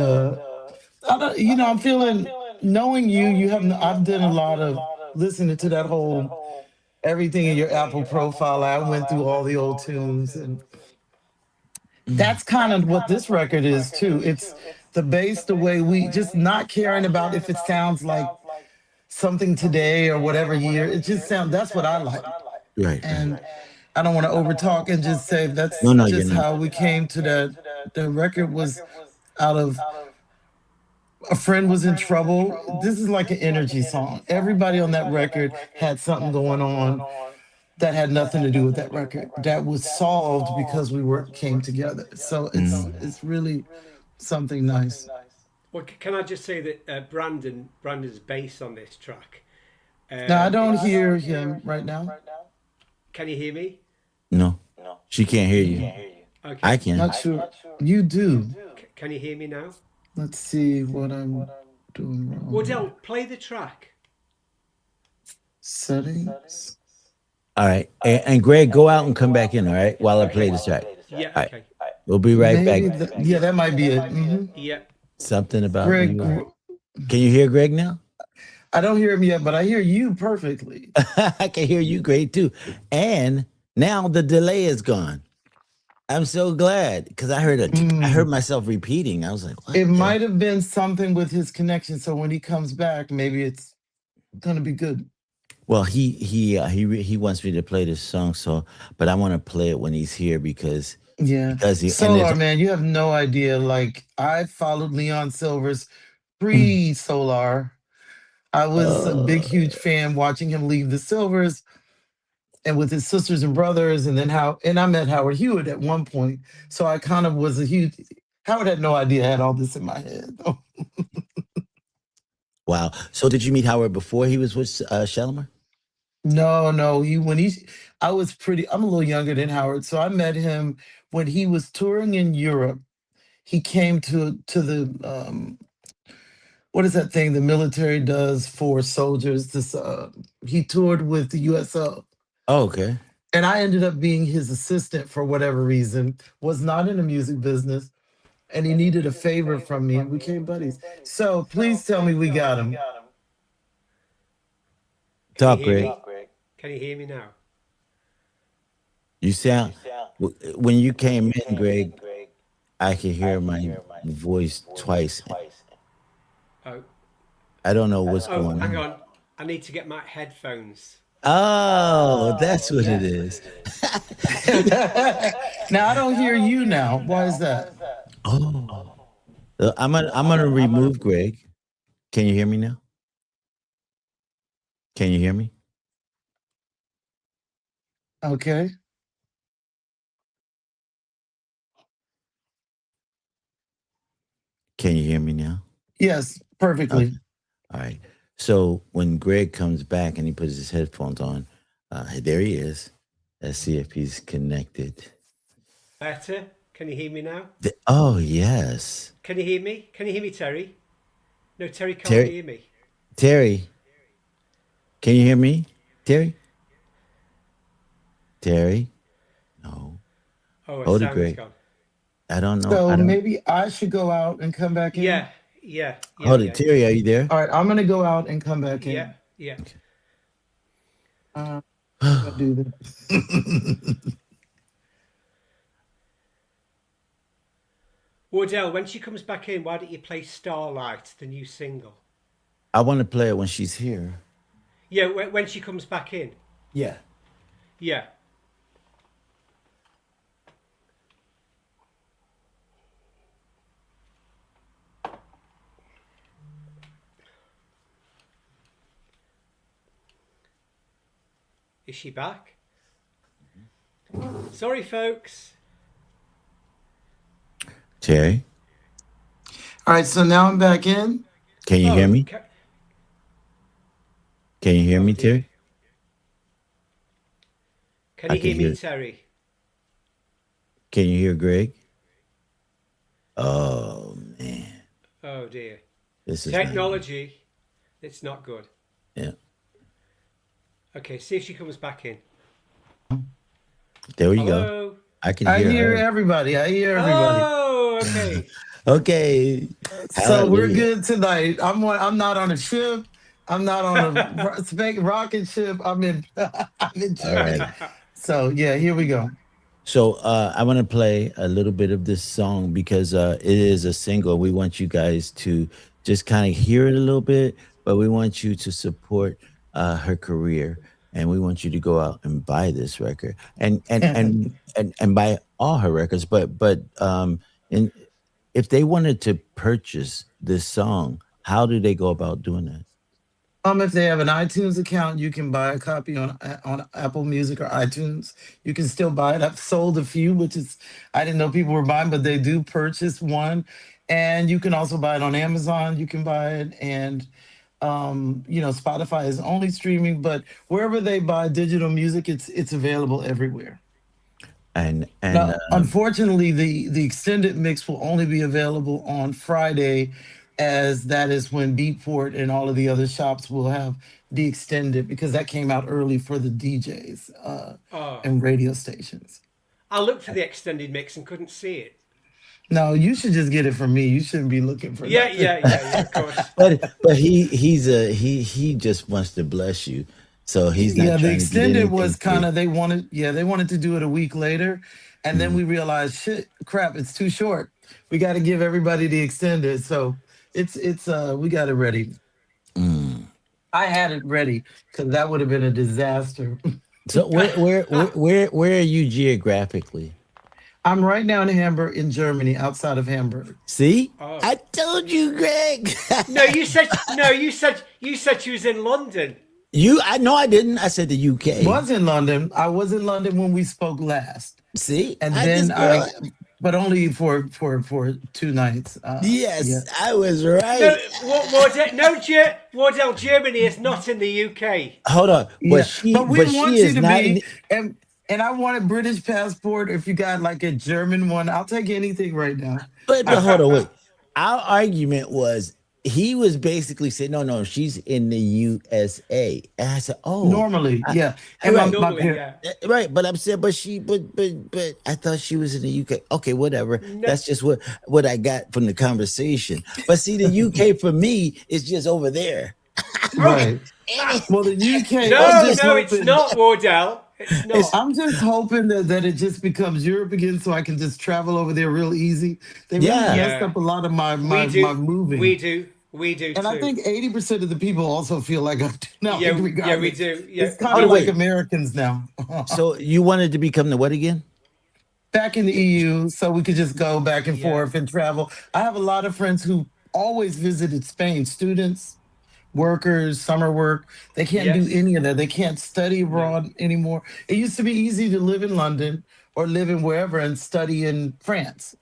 I'm feeling knowing you, you have. I've done a lot of listening to that whole everything in your Apple profile. I went through all the old tunes, and that's kind of what this record is too. It's the bass, the way we just not caring about if it sounds like something today or whatever year. It just sounds. That's what I like, Right, right. and I don't want to overtalk and just say No, that's no, you're just not. how we came to that. The record was out of a friend was in trouble. This is like an energy song. Everybody on that record had something going on that had nothing to do with that record. That was solved because we were came together. So it's really something nice. Well, can I just say that Brandon's bass on this track? Now I don't It's. hear him right now. Can you hear me? No, she can't hear you. I Okay. can. Not sure. You do. Can you hear me now? Let's see what I'm doing wrong. Wardell, play the track. Settings. All right, and Greg, go out and come back in. All right, while I play this track. Yeah. All right, Okay. we'll be right back. Maybe yeah, that might be it. Yeah. Something about Greg, you. Can you hear Greg now? I don't hear him yet, but I hear you perfectly. I can hear you great too. And now the delay is gone. I'm so glad because I heard myself repeating. I was like, what? It might have been something with his connection. So when he comes back, maybe it's gonna be good. Well, he wants me to play this song, so but I want to play it when he's here because Yeah. he and Solar, there's man, you have no idea. Like I followed Leon Silver's pre-Solar. I was a big, uh, huge fan watching him leave the Silvers and with his sisters and brothers, and then I met Howard Hewitt at one point. So I kind of was a huge Howard had no idea I had all this in my head. wow. So did you meet Howard before he was with Shalimar? No, I was I'm a little younger than Howard, so I met him when he was touring in Europe. He came to the what is that thing the military does for soldiers? This he toured with the USO, Oh, okay. and I ended up being his assistant for whatever reason. Was not in the music business, and he needed a favor from me, and we became buddies. So please tell me we got him. Can you Talk, hear Greg. me? Can you hear me now? You sound when you came in, Greg. I could hear my voice twice. Oh. I don't know what's Oh, going hang on. on. I need to get my headphones. Oh, that's what it is. Now I don't hear you now. Why is that? Oh, I'm gonna remove Greg. Can you hear me now? Can you hear me? Okay. Can you hear me now? Yes, perfectly. Okay. All right. So when Greg comes back and he puts his headphones on, there he is. Let's see if he's connected. Better? Can you hear me now? Oh yes, Can you hear me? Can you hear me, Terry? No, Terry can't Terry. hear me. Terry. Can you hear me, Terry? Terry. No. Oh, Hold it, sound's Greg. gone. I don't know. So I don't. maybe I should go out and come back in. Yeah. Hold it, Terry. Are you there? All right, I'm gonna go out and come back in. Yeah. I'll do that. Wardell, when she comes back in, why don't you play Starlight, the new single? I want to play it when she's here. Yeah, when she comes back in. Yeah. Yeah. Is she back? Sorry, folks. Terry, All right, so now I'm back in. can you hear me? Can you hear me, dear. Terry? Can I you can hear me, hear- Terry? Can you hear Greg? Oh man, Oh dear. this is not- Technology. It's not good. yeah. Okay, see if she comes back in. There we go. Hello? I can I hear hear her. everybody. I hear everybody. Oh, okay. Okay. So we're Hallelujah. good tonight. I'm not on a ship. I'm not on a rocket ship. I'm in I'm in All right. Germany. So yeah, here we go. So I want to play a little bit of this song because it is a single. We want you guys to just kind of hear it a little bit, but we want you to support her career, and we want you to go out and buy this record and buy all her records. But and if they wanted to purchase this song, how do they go about doing that? If they have an iTunes account, you can buy a copy on Apple Music or iTunes. You can still buy it. I've sold a few, which is I didn't know people were buying, but they do purchase one. And you can also buy it on Amazon. You can buy it, and Spotify is only streaming, but wherever they buy digital music, it's available everywhere. And Now, unfortunately, the extended mix will only be available on Friday, as that is when Beatport and all of the other shops will have the extended, because that came out early for the DJs Oh, and radio stations. I looked for the extended mix and couldn't see it. No, you should just get it from me. You shouldn't be looking for Yeah, nothing. yeah, yeah, yeah. Of course. but he just wants to bless you, so he's not Yeah, the trying to get extended was anything for kind you. of they wanted to do it a week later, and then we realized, shit, crap, it's too short. We got to give everybody the extended, so it's we got it ready. Mm. I had it ready because that would have been a disaster. So where are you geographically? I'm right now in Hamburg, in Germany, outside of Hamburg. See, Oh. I told you, Greg. No, you said you was in London. I know I didn't. I said the UK. Was in London. I was in London when we spoke last, See, and I then just girl. but only for 2 nights. Yeah. Yes, I was No, right. Wardell, Germany is not in the UK. Hold on, Yeah, but we but she want you is to not in. be, and I want a British passport. If you got like a German one, I'll take anything right now. But hold on, wait. Our argument was he was basically saying, no, no, she's in the USA, and I said, oh, Normally, I, yeah. And my right, my Normally, parents. yeah. right. But I'm saying, but I thought she was in the UK. Okay, whatever. No, That's just what I got from the conversation. But see, the UK for me is just over there. Right. And Well, the UK. I'm no, just it's no, it's hoping. not, Wardell. It's it's not. I'm just hoping that it just becomes Europe again, so I can just travel over there real easy. They really yeah. messed Yeah, up a lot of my we my my do, we moving, do, we do and I too. think 80% of the people also feel like I do now. Yeah, yeah, we Regardless, do. Yeah, it's kind Hold of on, we like do. wait. Americans now. So you wanted to become the what again? Back in the EU, so we could just go back and Yeah. forth and travel. I have a lot of friends who always visited Spain. Students, workers, summer work. They can't do Yes. any of that. They can't study No. abroad anymore. It used to be easy to live in London or live in wherever and study in France.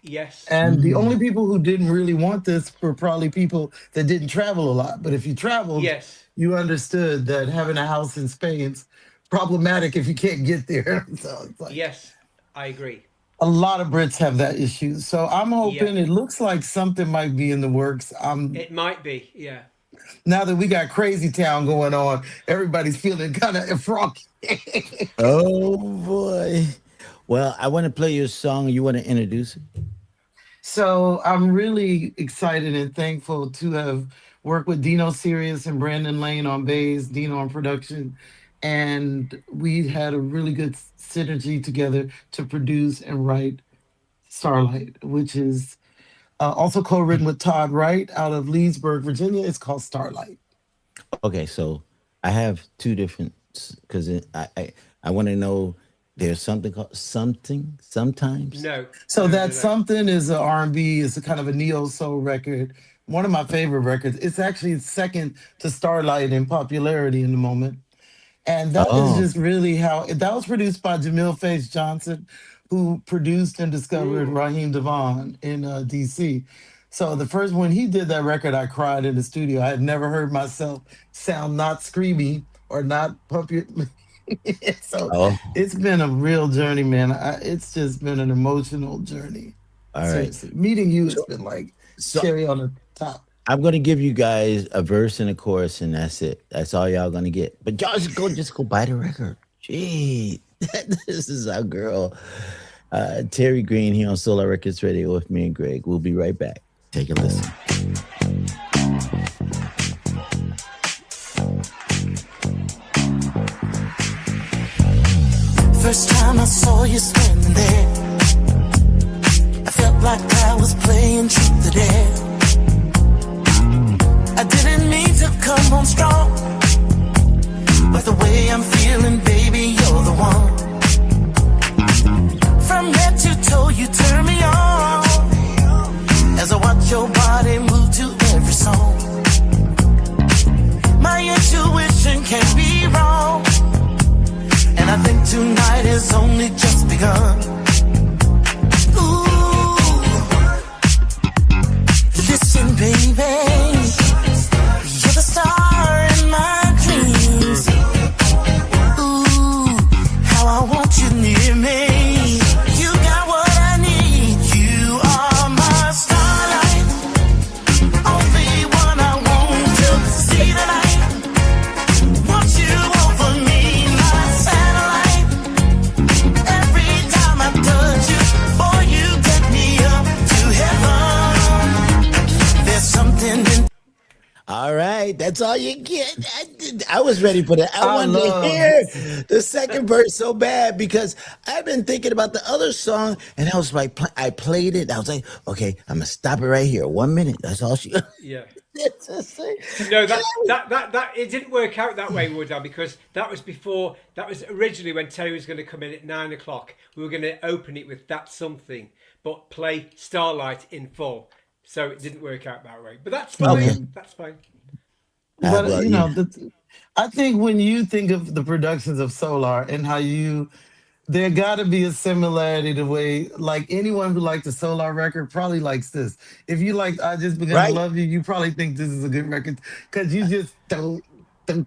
Yes. And the only Mm. people who didn't really want this were probably people that didn't travel a lot. But if you traveled, Yes. you understood that having a house in Spain's problematic if you can't get there. So it's like Yes. I agree. a lot of Brits have that issue. So I'm Yeah. hoping, it looks like something might be in the works. It might be. Yeah. Now that we got Crazy Town going on, everybody's feeling kind of froggy. Oh boy. Well, I want to play you a song. You want to introduce it? So I'm really excited and thankful to have worked with Dino Sirius and Brandon Lane on bass, Dino on production, and we had a really good synergy together to produce and write Starlight, which is also co-written with Todd Wright out of Leesburg, Virginia. It's called Starlight. Okay, so I have two different because I want to know there's something called something sometimes. No. So No. No. that No. something is a R&B, it's a kind of a neo soul record. One of my favorite records. It's actually second to Starlight in popularity in the moment. And that is Oh, just really how that was produced by Jamil Face Johnson, who produced and discovered Mm. Raheem Devon in DC. So the first when he did that record, I cried in the studio. I had never heard myself sound not screamy or not puppy. So oh, it's been a real journey, man. It's just been an emotional journey. all right. Seriously, meeting you has So, been like so cherry on the top. I'm gonna give you guys a verse and a chorus, and that's it. That's all y'all gonna get. But y'all just go buy the record. Gee, This is our girl, Terry Green, here on Solar Records Radio with me and Greg. We'll be right back. Take a listen. First time I saw you standing there, I felt like I was playing truth or dare. I didn't mean to come on strong, but the way I'm feeling, baby, you're the one. From head to toe, you turn me on as I watch your body move to every song. My intuition can't be wrong, and I think tonight has only just begun. Ooh, listen, baby, you're the star in my dreams. Ooh, how I want you near me. You got what I need. You are my starlight, only one I want to see tonight. Want you over me, my satellite. Every time I touch you, boy, you get me up to heaven. There's something in. All right, that's all you get. I was ready for that. I I wanted to love hear the second verse so bad because I've been thinking about the other song, and I was like, I played it. I was like, okay, I'm gonna stop it right here. 1 minute. That's all she. Yeah. That's just it. No, And I was- that it didn't work out that way, Woodall, because that was before. That was originally when Terry was going to come in at 9 o'clock. We were going to open it with That's Something, but play Starlight in full. So it didn't work out that way. But that's fine. Okay. That's fine. But well, you yeah. know, I think when you think of the productions of Solar and how you, there got to be a similarity the way, like anyone who liked the Solar record probably likes this. If you like I Just Begun to Right. Love You, you probably think this is a good record because you just don't. But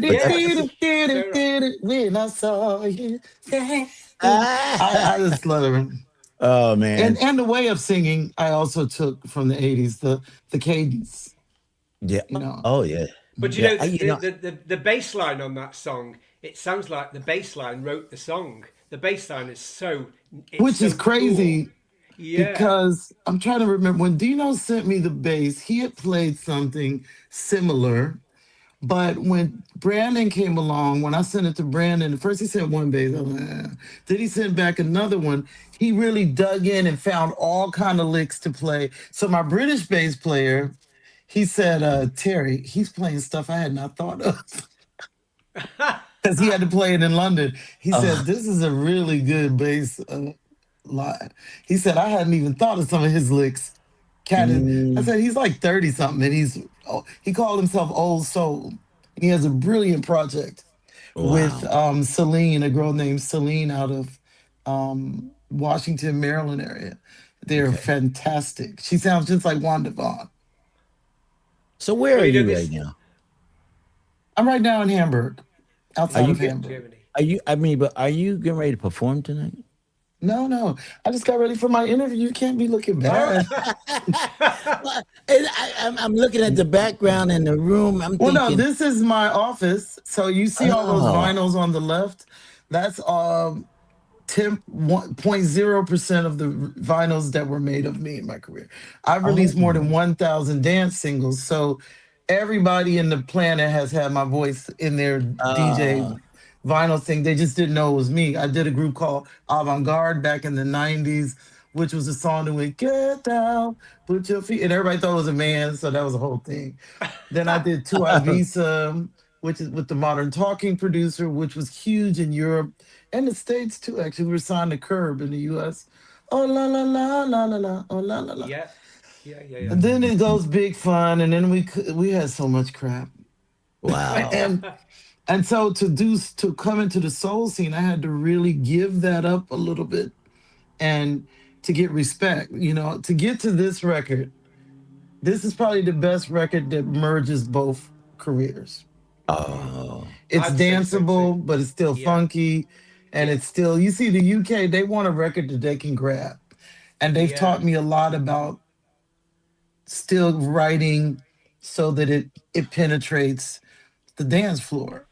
Yeah. that's So When I saw you, I ah. just love it. Oh man. And the way of singing, I also took from the '80s, the cadence. Yeah. You know, Oh yeah. but you Yeah. know You know. the bass line on that song, it sounds like the bass line wrote the song. The bass line is it's which is so cool. crazy Yeah. because I'm trying to remember when Dino sent me the bass, he had played something similar. But when Brandon came along, when I sent it to Brandon, at first he sent one bass. I was like, "Eh." Then he sent back another one. He really dug in and found all kind of licks to play. So my British bass player, he said, Terry, he's playing stuff I had not thought of because he had to play it in London. He said, Oh. this is a really good bass line. He said, I hadn't even thought of some of his licks. I Mm, said, he's like 30 something and he called himself Old Soul. He has a brilliant project with wow. Celine, a girl named Celine out of Washington, Maryland area. They're Okay. fantastic. She sounds just like Wanda Vaughn. So where Well, are you know you right this. now? I'm right now in Hamburg, Are outside you of Okay, Hamburg. Germany. are you I mean, but are you getting ready to perform tonight? No, no. I just got ready for my interview. You can't be looking Oh, bad. Well, and I'm looking at the background in the room. I'm Well, no, thinking, this is my office. So you see all those oh, vinyls on the left? That's 10.0% of the vinyls that were made of me in my career. I've released more than oh, 1,000 dance singles. So everybody in the planet has had my voice in their DJ uh, vinyl thing. They just didn't know it was me. I did a group called Avant Garde back in the '90s, which was a song that went "Get down, put your feet," and everybody thought it was a man, so that was a whole thing. Then I did Tu Visa, which is with the Modern Talking producer, which was huge in Europe and the States too. Actually, we were signed to Curb in the U.S. Oh la la la la la la, oh la la la. yeah, yeah. And then mm, it goes Big Fun, and then we had so much crap. wow. And so to come into the soul scene, I had to really give that up a little bit and to get respect. You know, to get to this record, this is probably the best record that merges both careers. Oh, It's I'd say so too. danceable, but it's still Yeah, funky, and yeah, it's still. You see, the UK they want a record that they can grab, and they've yeah, taught me a lot about still writing so that it penetrates the dance floor.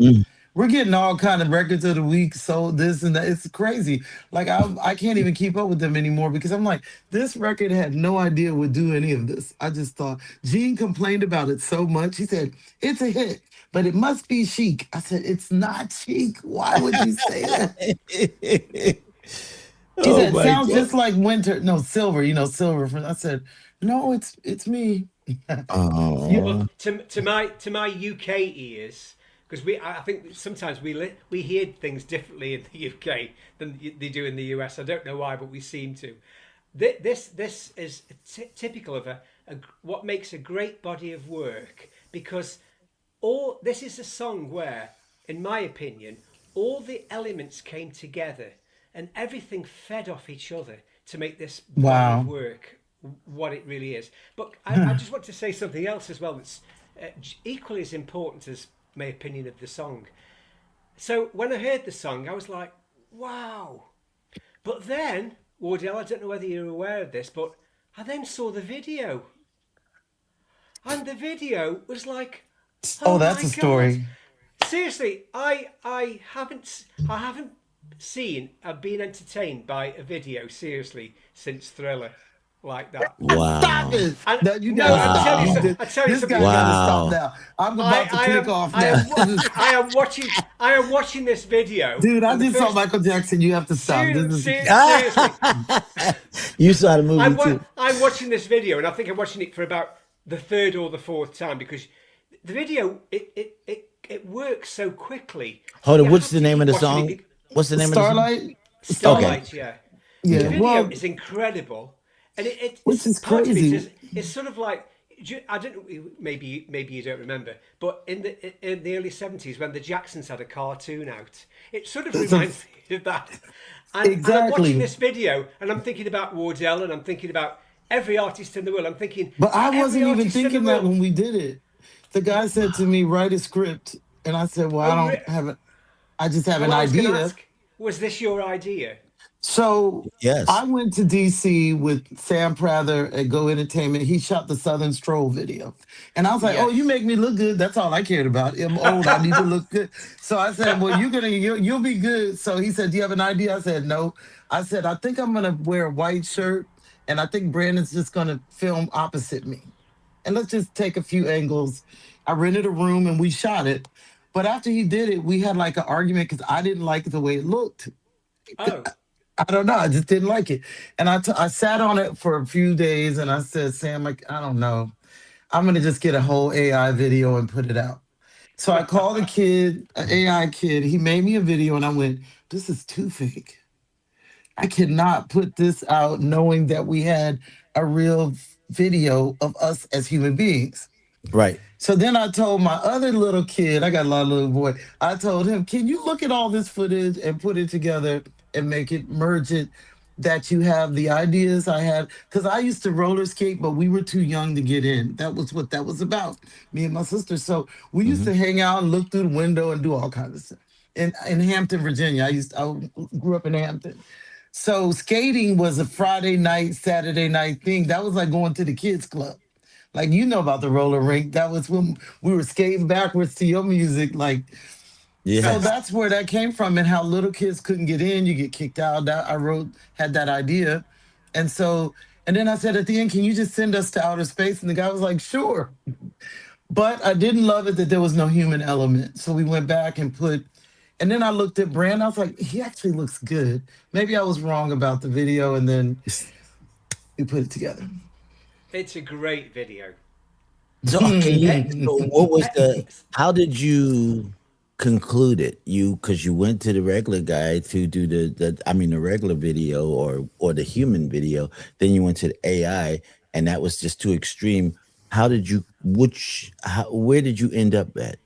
mm, we're getting all kind of records of the week, so this and that. It's crazy. Like I can't even keep up with them anymore because I'm like, this record had no idea would do any of this. I just thought Gene complained about it so much. He said it's a hit, but it must be chic. I said it's not chic. Why would you say that? She Oh said it my sounds god. just like winter. No, silver. Silver. I said no, it's me. You, Well, Oh. to my UK ears, because I think sometimes we hear things differently in the UK than they do in the US. I don't know why, but we seem to. This is typical of what makes a great body of work, because all this is a song where, in my opinion, all the elements came together and everything fed off each other to make this body of wow. work what it really is. But I just want to say something else as well that's equally as important as my opinion of the song. So when I heard the song, I was like, wow. But then, Wardell, I don't know whether you're aware of this, but I then saw the video. And the video was like, Oh, oh that's my a God. story. Seriously, I haven't seen I've been entertained by a video seriously since Thriller like that. Stop Wow. it! And Now you no, gotta I tell stop. you, You Wow. so, did. I tell you This something. guy gotta stop Wow. now. I'm I, about to I click am, off I now. am, I am watching this video, Dude, I and the just saw first, Michael Jackson. You have to stop. This is seriously, You saw the movie too. I'm watching this video, and I think I'm watching it for about the third or the fourth time because the video it works so quickly. Hold You on. What's have the to name keep of the watching song? it. What's the name of the song? Starlight. Okay. Starlight, yeah. The Yeah. video Well, is incredible, and which it's is part of it crazy. is it's sort of like I don't know, maybe you don't remember, but in the early 70s when the Jacksons had a cartoon out, it sort of It's a, reminds me of that. And I'm watching exactly. this video and I'm thinking about Wardell and I'm thinking about every artist in the world. I'm thinking But I every wasn't even artist in the thinking that world. when we did it. The guy said to me, "Write a script," and I said, "Well, I Oh, don't have it. I just have well, an I was going to idea." ask, was this your idea? So I Yes. went to DC with Sam Prather at Go Entertainment. He shot the Southern Stroll video. And I was like, "Oh, you Yes. make me look good." That's all I cared about. I'm old. I need to look good. So I said, "Well, you'll be good." So he said, "Do you have an idea?" I said, "No." I said, "I think I'm gonna wear a white shirt and I think Brandon's just gonna film opposite me. And let's just take a few angles." I rented a room and we shot it. But after he did it, we had like an argument because I didn't like the way it looked. Oh, I don't know. I just didn't like it. And I sat on it for a few days and I said, Sam, I don't know. I'm going to just get a whole AI video and put it out. So I called a kid, an AI kid. He made me a video and I went, this is too fake. I cannot put this out knowing that we had a real video of us as human beings. Right. So then I told my other little kid, I got a lot of little boy, I told him, can you look at all this footage and put it together and make it, merge it, that you have the ideas I had? Because I used to roller skate, but we were too young to get in. That was what that was about, me and my sister. So we used Hmm. to hang out and look through the window and do all kinds of stuff. In Hampton, Virginia, I grew up in Hampton. So skating was a Friday night, Saturday night thing. That was like going to the kids club. Like you know about the roller rink. That was when we were skating backwards to your music. Like so Yes. that's where that came from and how little kids couldn't get in, you get kicked out. That I wrote had that idea. And so and then I said at the end, can you just send us to outer space? And the guy was like, sure. But I didn't love it that there was no human element. So we went back and put and then I looked at Brand. I was like, he actually looks good. Maybe I was wrong about the video, and then we put it together. it's a great video. So can you? Eh, So what was eh, the? How did you conclude it? Because you went to the regular guy to do the regular video or the human video. Then you went to the AI, and that was just too extreme. How did you? Where did you end up at?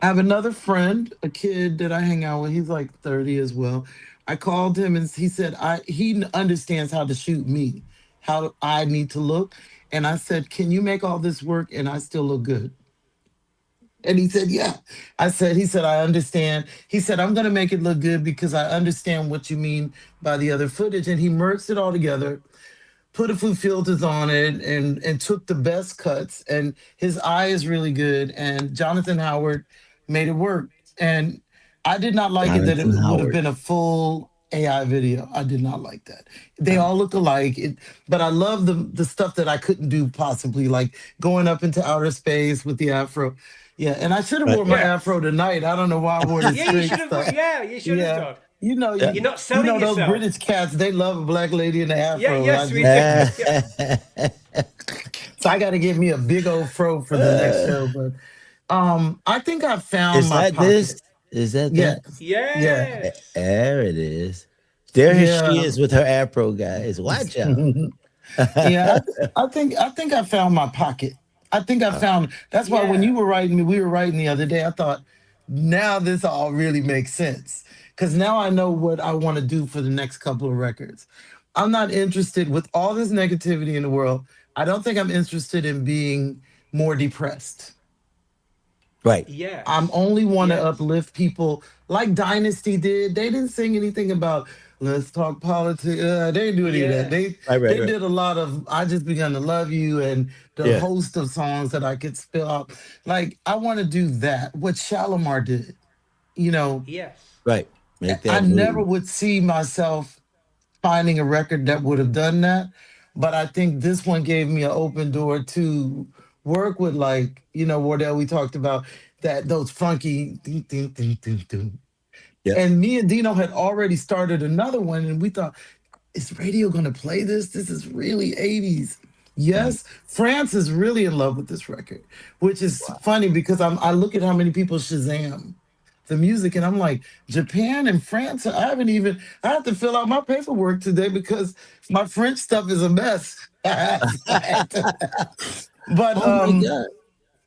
I have another friend, a kid that I hang out with. He's like 30 as well. I called him and he said he understands how to shoot me, how I need to look. And I said, "Can you make all this work and I still look good?" And he said, "Yeah." He said, "I understand." He said, "I'm gonna make it look good because I understand what you mean by the other footage." And he merged it all together, put a few filters on it and took the best cuts, and his eye is really good, and Jonathan Howard made it work. And I did not like it that Jonathan it would have Howard. been a full AI video. I did not like that. They Oh, all look alike. But I love the stuff that I couldn't do possibly, like going up into outer space with the afro. Yeah, and I should have Right. wore my yeah. afro tonight. I don't know why I wore this Yeah, you straight should have. stuff. Yeah, you should have Yeah, done. you know, Yeah. You're not you selling know those yourself. British cats. They love a black lady in the Yeah, afro. I yes, we just do. Uh, Yeah. so I got to get me a big old fro for the next show. But I think I found is my that this? pocket. Is that Yeah, that? yeah, Yes. There it is. There she yeah. is with her afro, guys. Watch out. Yeah, I think I found my pocket. I think I found. That's why when Yeah. you were writing me, we were writing the other day. I thought now this all really makes sense because now I know what I want to do for the next couple of records. I'm not interested with all this negativity in the world. I don't think I'm interested in being more depressed. Right. I'm Yes. only want to Yes. uplift people like Dynasty did. They didn't sing anything about let's talk politics. They didn't do any of that. Yes. Right. They Right. did a lot of I just begun to love you and the Yeah. host of songs that I could spill out. Like I want to do that. What Shalimar did. You know, Yes. Right. Make I that never move. would see myself finding a record that would have done that. But I think this one gave me an open door to work with like, Wardell, we talked about that those funky ding, ding, ding, ding, ding. Yep. And me and Dino had already started another one and we thought, is radio gonna play this? This is really 80s. Right. Yes, France is really in love with this record, which is funny because I look at how many people Shazam the music and I'm like, Japan and France, I have to fill out my paperwork today because my French stuff is a mess. But Oh my God.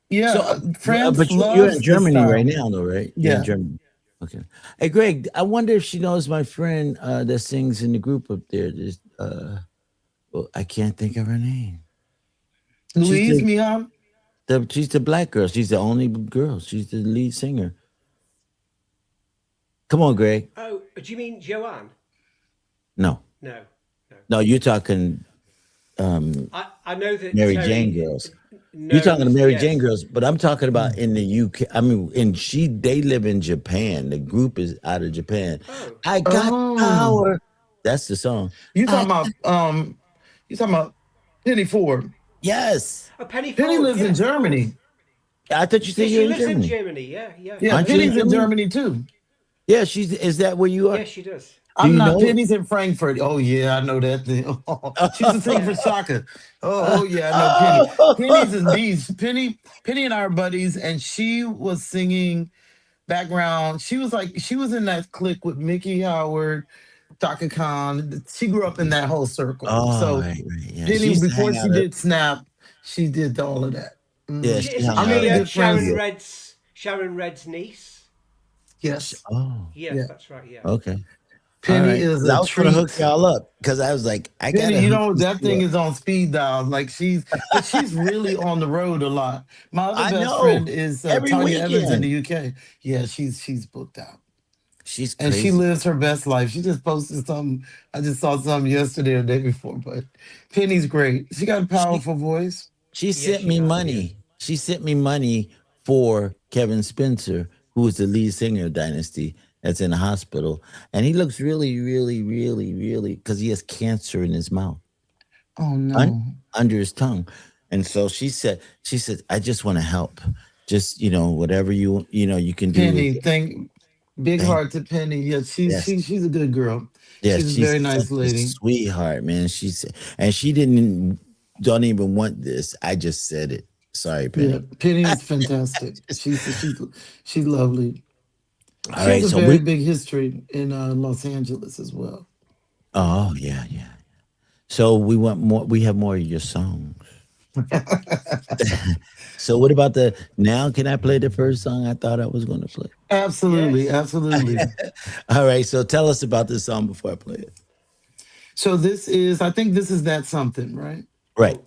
yeah, So, France but you're in loves this Germany right style. now, though, right? You're in Yeah. Germany. Okay. Hey, Greg, I wonder if she knows my friend that sings in the group up there. Well, I can't think of her name. She's Louise the, Miham. she's the black girl. She's the only girl. She's the lead singer. Come on, Greg. Oh, do you mean Joanne? No, No. No. no, you're talking um, I know that Mary Jane Terry girls. You're talking to knows. Mary Jane Yes. girls, but I'm talking about in the UK. I mean, they live in Japan. The group is out of Japan. Oh. I got Oh, power. That's the song. you I talking about you talking about Penny Ford. yes. Oh, Penny Penny Ford. lives in Yes, of course. Germany. I thought you Yeah, said she you're in lives in Germany. Germany. Yeah. Yeah. Yeah, Aren't you in Penny's in Germany? Germany too. Yeah, she's. Is that where you are? Yes, she does. Do I'm you not. know? Penny's in Frankfurt. Oh yeah, I know that thing. She used to sing for Yeah. Shaka. Oh yeah, I know Penny. Penny's in Oh, these. Penny and I are buddies, and she was singing background. She was in that clique with Mickey Howard, Taka Khan. She grew up in that whole circle. oh, So right. Yeah, she Penny, used to before hang she out at. did Snap, she did all of that. Yeah, Hmm. she Isn't hung I'm out she really at good friends. studio. Sharon Red's niece? Yes. Oh, Yes, Yeah. that's right. Yeah. okay. All Penny right. is 'Cause I a was gonna hook treat. y'all up because I was like, I Penny, gotta hook these that two thing up. is on speed dial. Like but she's really on the road a lot. My other I best know. friend is Every Tanya Evans in the weekend. UK. Yeah, she's booked out. She's And she crazy. lives her best life. She just posted something. I just saw something yesterday or the day before. But Penny's great. She got a She powerful voice. she Yes, sent she me does. Yeah. money. She sent me money for Kevin Spencer, who is the lead singer of Dynasty, that's in the hospital, and he looks really, really, really, really because he has cancer in his mouth, Oh un, no. under his tongue, and so she said, I just want to help, just whatever you can do with Penny, it. big Thank heart to Penny. Yeah, yes. she's a good girl. Yes, She's a she's very such nice a lady. sweetheart, man. And she didn't don't even want this. I just said it. Sorry, Yeah, Penny. Penny is fantastic. She's lovely. All She has right, a so very we. big history in Los Angeles as well. Oh yeah, yeah. So we want more. We have more of your songs. So what about the now? Can I play the first song I thought I was going to play? Absolutely, Yes. absolutely. All right. So tell us about this song before I play it. So I think this is that something, right? Right. Oh,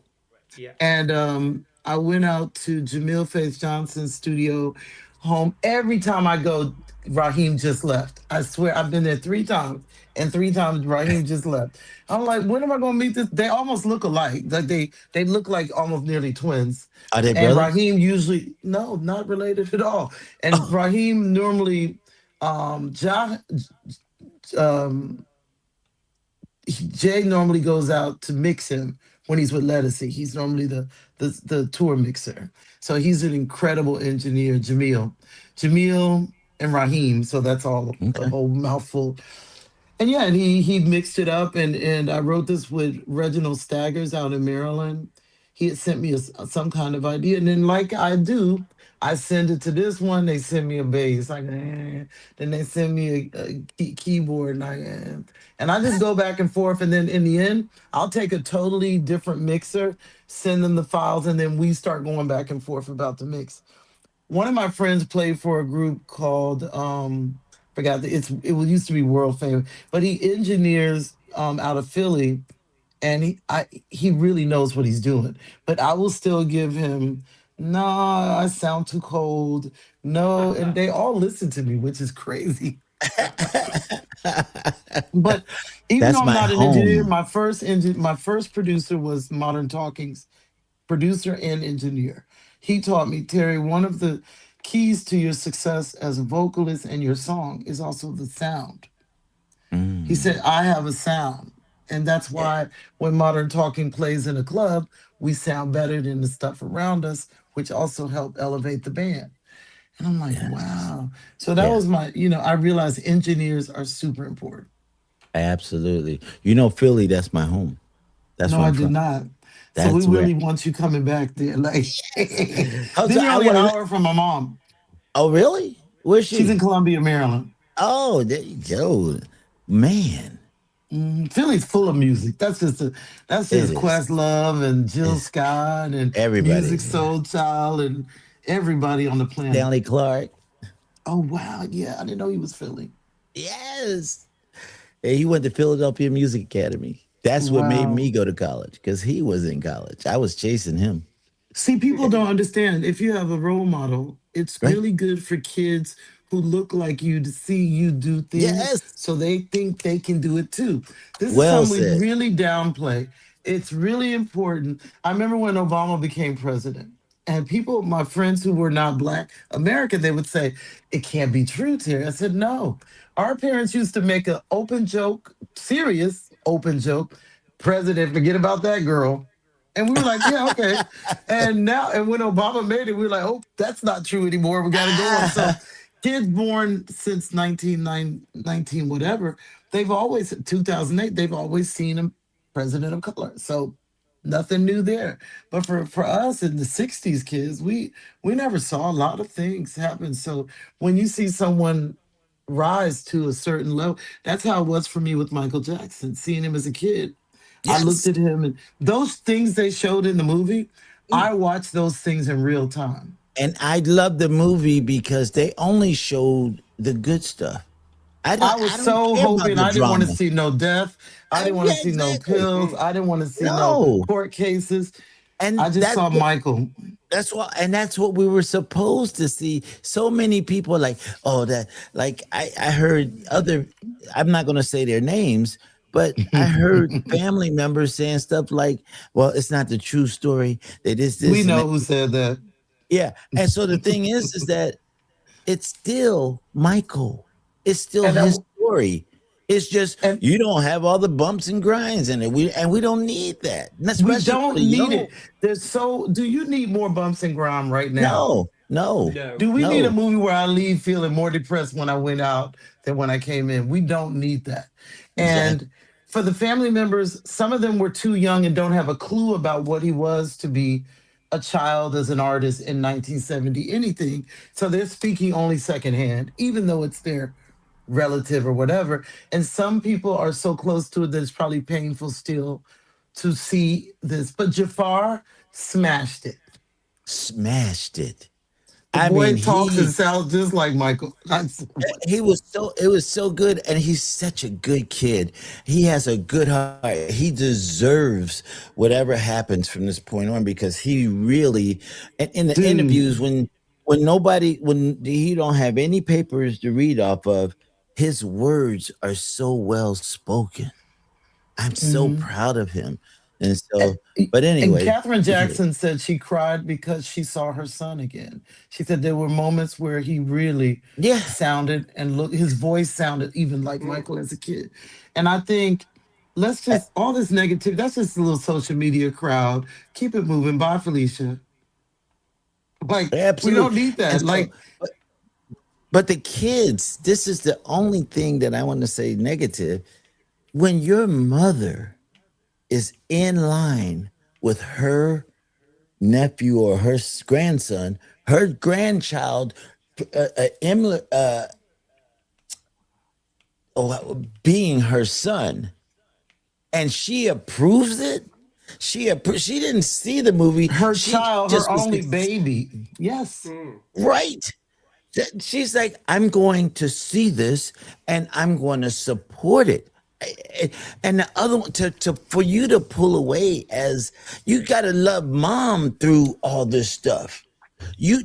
yeah. And I went out to Jamil Faith Johnson's studio home. Every time I go, Raheem just left. I swear I've been there 3 times, and 3 times Raheem just left. I'm like, when am I gonna meet this? They almost look alike. Like they look like almost nearly twins. Are they And brothers? Raheem usually no, not related at all. And Raheem normally John, um, Jay normally goes out to mix him when he's with Lettucey. He's normally the tour mixer. So he's an incredible engineer, Jamil and Raheem. So that's all a Okay. whole mouthful. And yeah, and he mixed it up, and I wrote this with Reginald Staggers out in Maryland. He had sent me some kind of idea, and then like I do, I send it to this one. They send me a bass, like then they send me a keyboard, and and I just go back and forth, and then in the end, I'll take a totally different mixer, send them the files, and then we start going back and forth about the mix. One of my friends played for a group called forgot used to be world famous, but he engineers out of Philly, and he really knows what he's doing. But I will still give him, no, I sound too cold. No, and they all listen to me, which is crazy. But even though That's I'm my not an engineer, home. my first producer was Modern Talking's producer and engineer. He taught me, Terry, one of the keys to your success as a vocalist and your song is also the sound. He said, Mm. I have a sound. And that's Yeah. why when Modern Talking plays in a club, we sound better than the stuff around us, which also helped elevate the band. And I'm like, Yes. wow. So that Yeah. was I realized engineers are super important. Absolutely. You know, Philly, that's my home. That's No, where I I'm did from. not. So we That's where. really want you coming back there. Like, Oh, then so you're I only an want to. hour from my mom. Oh, really? Where's She's in she? Columbia, Maryland. Oh, there you go. Man, Philly's full of music. That's it just is. Questlove and Jill It's Scott and Music everybody. Soul Child and everybody on the planet. Stanley Clark. Oh wow, yeah, I didn't know he was Philly. Yes. Hey, he went to Philadelphia Music Academy. That's what made me Wow. go to college because he was in college. I was chasing him. See, people don't understand. If you have a role model, it's Right? really good for kids who look like you to see you do things Yes. so they think they can do it too. This is Well something we said. really downplay. It's really important. I remember when Obama became president, and people, my friends who were not Black American, they would say, it can't be true, Terry. I said, no. Our parents used to make an open joke, serious open joke. President, forget about that girl. And we were like, yeah, okay. And when Obama made it, we were like, oh, that's not true anymore. We got to go on. So Ah, kids born since 19 whatever, they've always, 2008, they've always seen a president of color. So nothing new there. But for us in the 60s kids, we never saw a lot of things happen. So when you see someone rise to a certain level, that's how it was for me with Michael Jackson, seeing him as a kid. I looked yes. at him and those things they showed in the movie, Mm. I watched those things in real time. And I love the movie because they only showed the good stuff. I I was don't so care about hoping the I didn't want to drama. see no death. I didn't want Yeah, to see no exactly. pills. I didn't want to see no No. court cases. I And just saw Michael. that's what we were supposed to see. So many people like, oh, that like I heard other, I'm not gonna say their names, but I heard family members saying stuff like, well, it's not the true story. They We and that. know who said that. Yeah. And so the thing is that it's still Michael. It's still And his story. It's just and you don't have all the bumps and grinds in it. We don't need that, and we especially for the don't need young. it. Do you need more bumps and grime right now? No, no, No. Do we need a no. movie where I leave feeling more depressed when I went out than when I came in? We don't need that. Exactly. And for the family members, some of them were too young and don't have a clue about what he was to be a child as an artist in 1970, anything. So they're speaking only secondhand, even though it's their relative or whatever. And some people are so close to it that it's probably painful still to see this. But Jafar smashed it. Smashed it. The I mean, boy talks and sounds just like Michael. he was so it was so good, and he's such a good kid. He has a good heart. He deserves whatever happens from this point on because he really, and in the interviews Dude. when he don't have any papers to read off of, his words are so well spoken. I'm so Mhm. proud of him. And A- so, but And anyway, Katherine yeah, Jackson said she cried because she saw her son again. She said there were moments where he really yeah, sounded and look his voice sounded even like Mm. Michael as a kid. And I think let's a- just all this negativity, that's just a little social media crowd. Keep it moving. Bye, Felicia. Like we don't absolutely. need And that. so, Like but the kids, this is the only thing that I want to say negative. When your mother is in line with her nephew or her grandson, her grandchild, being her son, and she approves it. She didn't see the movie. her She child, her just was only baby. Yes. Mm. right. She's like, I'm going to see this and I'm going to support it. And the other one, to for you to pull away, as you got to love mom through all this stuff.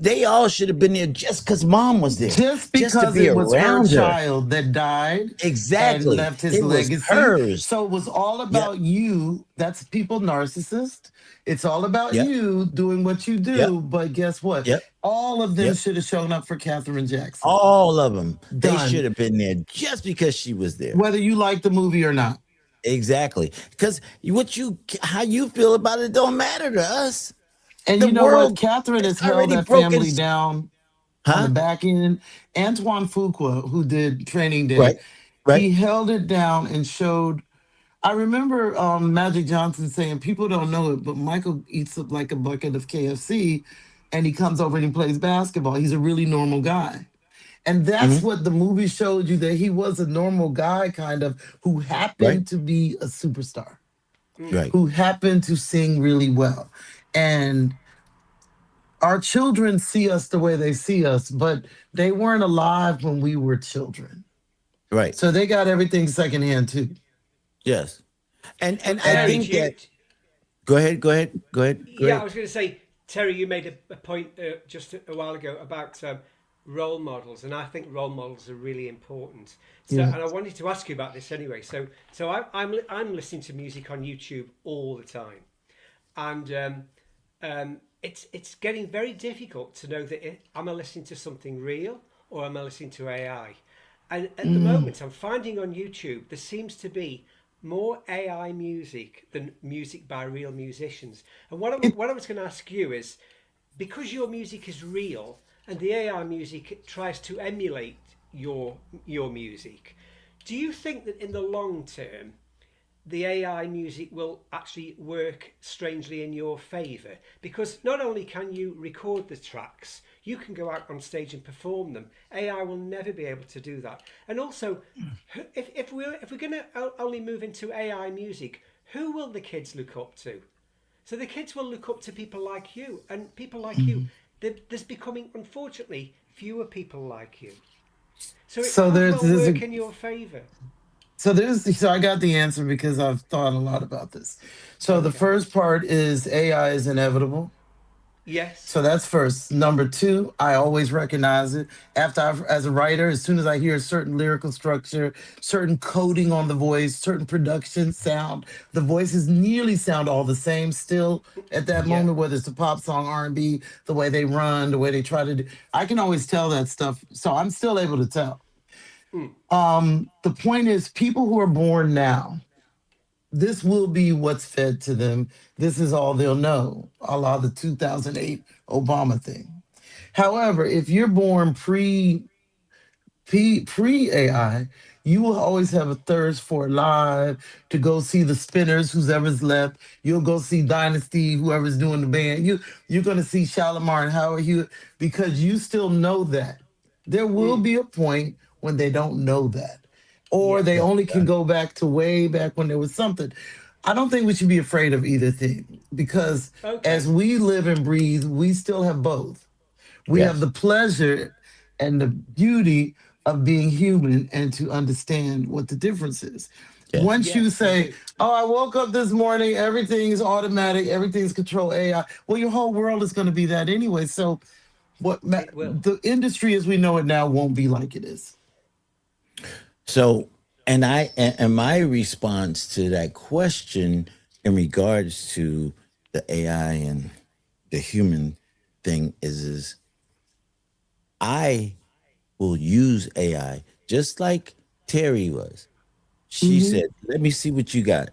They all should have been there just because mom was there, Just just to because be it was her around her. child that died and Exactly. left his It was legacy. hers. So it was all Yep. about you. That's people narcissist. It's all about Yep. you doing what you Yep. do. But guess what? Yep. All of them Yep. should have shown up for Katherine Jackson. All of them. They should Done. have been there just because she was there. Whether you like the movie or not. Exactly. Because how you feel about it don't matter to us. And The you know what? world Catherine is has held already that broken. family down on the Huh? back end. Antoine Fuqua, who did Training Day, Right. Right. he held it down and showed. I remember Magic Johnson saying, people don't know it, but Michael eats up like a bucket of KFC and he comes over and he plays basketball. He's a really normal guy. And that's Hmm. what the movie showed you, that he was a normal guy, kind of, who Right. happened to be a superstar, Mm. Right. who happened to sing really well. And our children see us the way they see us, but they weren't alive when we were children. Right. So they got everything secondhand too. Yes. So And I Terry, think that. Go ahead. Go ahead. Go ahead. Go yeah, I ahead. was going to say, Terry, you made a point just a while ago about role models, and I think role models are really important. So, Yeah. and I wanted to ask you about this anyway. So I'm listening to music on YouTube all the time, and it's getting very difficult to know that am I listening to something real or am I listening to AI? And at the moment, I'm finding on YouTube there seems to be more AI music than music by real musicians. And what I was going to ask you is, because your music is real and the AI music tries to emulate your music, do you think that in the long term the AI music will actually work strangely in your favour? Because not only can you record the tracks, you can go out on stage and perform them. AI will never be able to do that. And also, if we're going to only move into AI music, who will the kids look up to? So the kids will look up to people like you, and people like you. There's becoming, unfortunately, fewer people like you. So it So could there's well there's work a in your favour. so I got the answer because I've thought a lot about this. So the Okay. first part is AI is inevitable. Yes. So that's first. Number two, I always recognize it. As a writer, as soon as I hear a certain lyrical structure, certain coding on the voice, certain production sound, the voices nearly sound all the same still at that Yeah. moment, whether it's a pop song, R&B, the way they run, the way they try to do. I can always tell that stuff. So I'm still able to tell. Mm. The point is, people who are born now, this will be what's fed to them. This is all they'll know, a la the 2008 Obama thing. However, if you're born pre AI, you will always have a thirst for live, to go see the Spinners, whoever's left. You'll go see Dynasty, whoever's doing the band. You're going to see Shalimar and Howard Hewitt because you still know that. There will Mm. be a point when they don't know that, or Yeah. they Yeah. only can go back to way back when there was something. I don't think we should be afraid of either thing because as Okay. we live and breathe, we still have both. We have Yes. the pleasure and the beauty of being human and to understand what the difference is. Yes. Once you Yes, we say, do. "Oh, I woke up this morning, everything's automatic, everything's control AI," well, your whole world is going to be that anyway. So, It will. the industry as we know it now won't be like it is. So, and my response to that question in regards to the AI and the human thing is I will use AI just like Terry was. She Hmm. said, "Let me see what you got."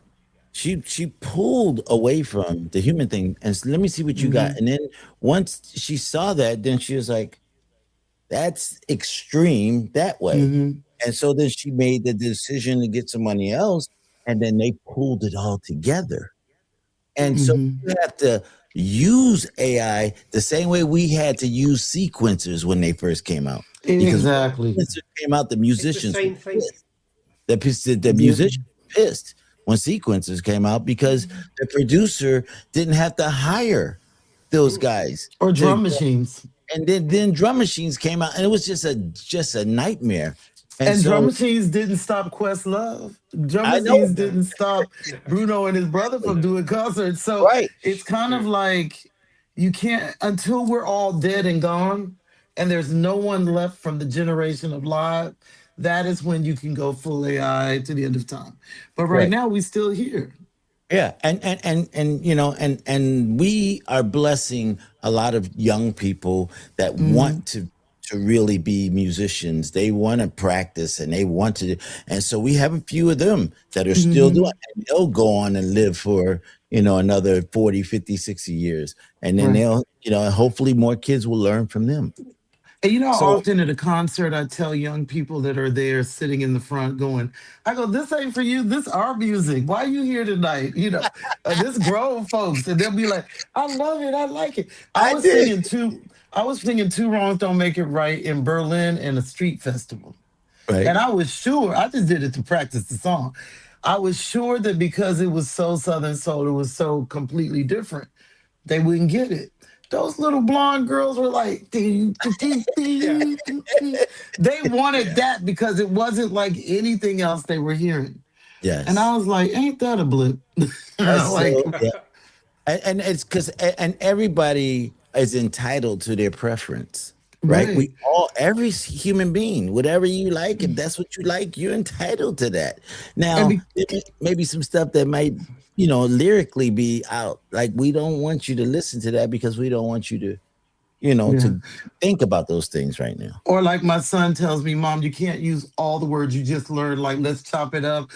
She pulled away from the human thing and said, "Let me see what you got." Hmm. And then once she saw that, then she was like, "That's extreme that way." Hmm. And so then she made the decision to get somebody else, and then they pulled it all together. And so Hmm. you have to use AI the same way we had to use sequencers when they first came out. Because Yeah, when Exactly. sequencers came out, the it's the musicians were same thing. pissed. The Yeah. musicians were pissed when sequencers came out because the producer didn't have to hire those Mm, guys Or to, drum machines. and then mm. drum machines came out, and it was just a nightmare. And And drum so machines didn't stop Questlove. Drum I know, machines No, didn't stop no, Bruno and his brother from no. doing concerts. So right? it's kind of True. like you can't, until we're all dead and gone and there's no one left from the generation of live, that is when you can go full AI to the end of time. But right Right. now we still here. Yeah, and and we are blessing a lot of young people that Hmm. want to really be musicians. They want to practice and they want to, and so we have a few of them that are still doing Hmm. it. And they'll go on and live for, another 40, 50, 60 years. And then Right. they'll, hopefully more kids will learn from them. And you know, how So often at a concert, I tell young people that are there sitting in the front going, I go, this ain't for you. This our music. Why you here tonight? This grown folks. And they'll be like, I love it. I like it. I did. I was singing Two Wrongs Don't Make It Right in Berlin in a street festival. Right. And I was sure, I just did it to practice the song. I was sure that because it was so Southern Soul, it was so completely different, they wouldn't get it. Those little blonde girls were like, "Dee, dee, dee, Yeah, dee, dee, dee." They wanted yeah. that because it wasn't like anything else they were hearing. And I Yes. was like, ain't that a blip? That's Like, so, yeah. And it's because and everybody is entitled to their preference, right? We right. all, every human being, whatever you like, if that's what you like, you're entitled to that. And Now, be, maybe some stuff that might, lyrically be out. Like we don't want you to listen to that because we don't want you to, yeah. to think about those things right now. Or like my son tells me, Mom, you can't use all the words you just learned. Like, let's chop it up.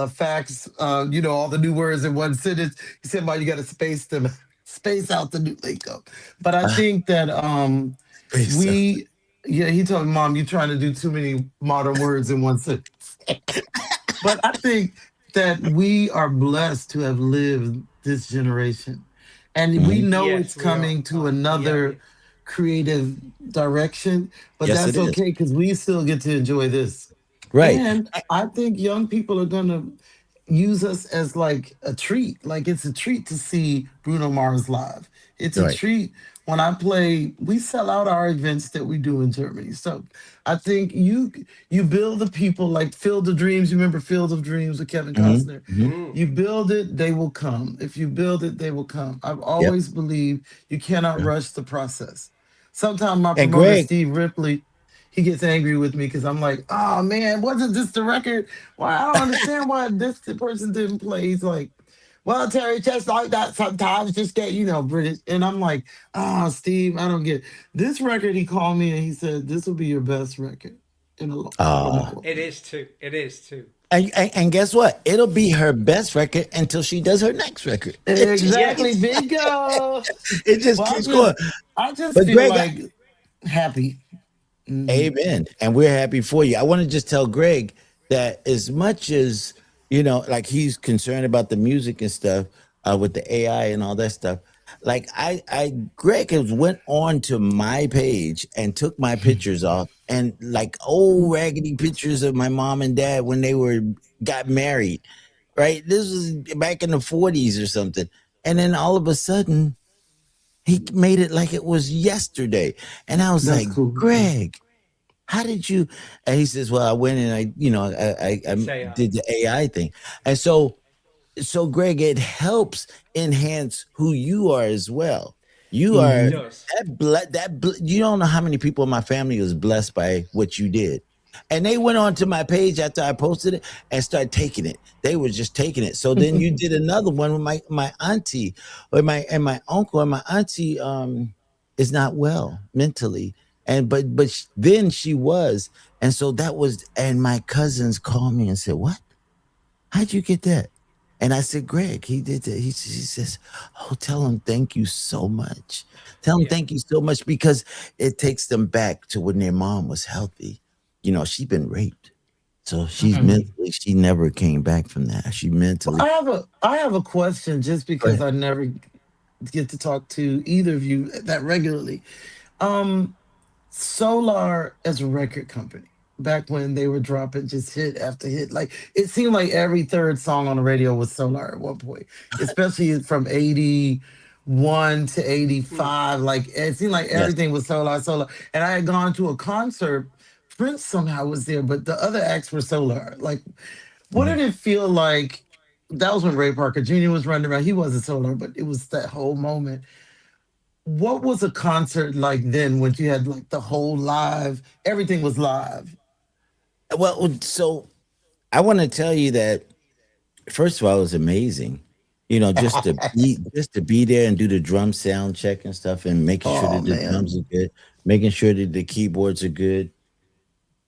Facts, all the new words in one sentence. He said, Mom, you got to space them, space out the new lingo. But I Ah, think that based on- we, yeah, he told me, Mom, you're trying to do too many modern words in one sentence. But I think that we are blessed to have lived this generation. And we Mhm. know it's Yes, we are. coming to Yeah, yeah. another creative direction, but Yes, it that's is. okay because we still get to enjoy this. Right. And I think young people are going to use us as like a treat. Like it's a treat to see Bruno Mars live. It's a Right. treat when I play. We sell out our events that we do in Germany. So I think you build the people like Field of Dreams. You remember Field of Dreams with Kevin Hmm. Costner? Hmm. Mm. You build it, they will come. If you build it, they will come. I've Yep. always believed you cannot Yeah. rush the process. Sometimes my And promoter, Greg, Steve Ripley, he gets angry with me because I'm like, oh man, wasn't this the record? Why I don't understand why this person didn't play. He's like, well, Terry, just like that sometimes, just get, British. And I'm like, oh, Steve, I don't get it. This record. He called me and he said, this will be your best record from uh, all of It them. is too. It is too. and guess what? It'll be her best record until she does her next record. It just Exactly, Yes. keeps, bingo. it just Well, keeps going. I just But feel Greg, like happy. Hmm. amen. And we're happy for you. I want to just tell Greg that as much as, like he's concerned about the music and stuff, with the AI and all that stuff, like Greg has went on to my page and took my pictures off and like old raggedy pictures of my mom and dad when they got married, right? This was back in the 40s or something. And then all of a sudden, he made it like it was yesterday. And I was That's like, cool. Greg, how did you? And he says, well, I went and I Say I. did the AI thing. And so Greg, it helps enhance who you are as well. You It are Hmm. does. you don't know how many people in my family was blessed by what you did. And they went on to my page after I posted it and started taking it. They were just taking it. So then you did another one with my auntie, or my uncle, and my auntie is not well mentally, and then she was, and so that was, and my cousins called me and said, "What? How'd you get that?" And I said, "Greg, he did that." She says, "Oh, tell him thank you so much. Tell him Yeah. thank you so much because it takes them back to when their mom was healthy. She's been raped. So she's Mhm. mentally, she never came back from that. She mentally, I have a question just go because ahead. I never get to talk to either of you that regularly. Um, Solar as a record company, back when they were dropping just hit after hit, like it seemed like every third song on the radio was Solar at one point, especially from 81 to Mm. 85. Like it seemed like Yes. everything was Solar, Solar. And I had gone to a concert. Prince somehow was there, but the other acts were Solar. Like, what Mhm. did it feel like? That was when Ray Parker Jr. was running around. He wasn't Solar, but it was that whole moment. What was a concert like then when you had like the whole live, everything was live? Well, so I want to tell you that first of all, it was amazing. Just to be there and do the drum sound check and stuff, and making sure Oh that the drums man. are good, making sure that the keyboards are good.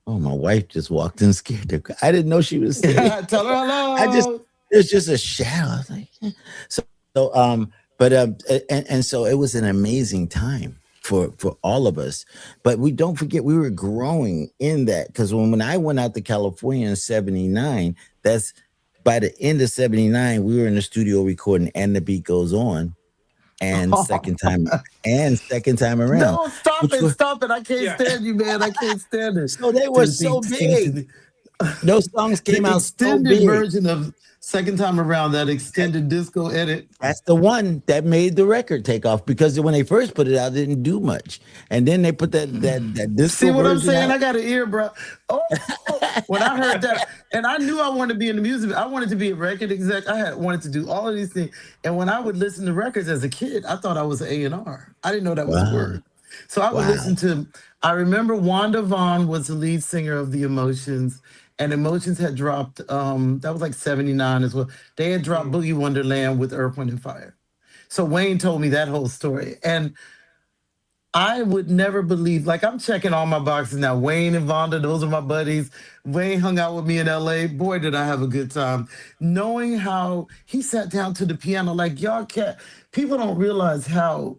Oh, my wife just walked in scared her. I didn't know she was sitting. Tell her I just hello. it was just a shadow. I was like, "Eh." So, so it was an amazing time for all of us. But we don't forget we were growing in that, because when I went out to California in '79, that's by the end of '79, we were in the studio recording "And the Beat Goes On" and second time around, No, stop which it, were stop it. I can't Yeah. stand you, man. I can't stand it. so they were To the so beat, to big. the Those songs came the out so extended big. version of second time around, that extended disco edit. That's the one that made the record take off, because when they first put it out, it didn't do much, and then they put that See disco what I'm version saying? out. I got an ear, bro. Oh, when I heard that, and I knew I wanted to be in the music. I wanted to be a record exec. I had wanted to do all of these things. And when I would listen to records as a kid, I thought I was A&R. I didn't know that was a Wow, word. So I would wow. listen to. I remember Wanda Vaughn was the lead singer of the Emotions, and Emotions had dropped. That was like '79 as well. They had dropped Mm. Boogie Wonderland with Earth, Wind, and Fire. So Wayne told me that whole story, and I would never believe, like, I'm checking all my boxes now. Wayne and Vonda, those are my buddies. Wayne hung out with me in LA. Boy, did I have a good time. Knowing how he sat down to the piano, like, y'all can't, people don't realize how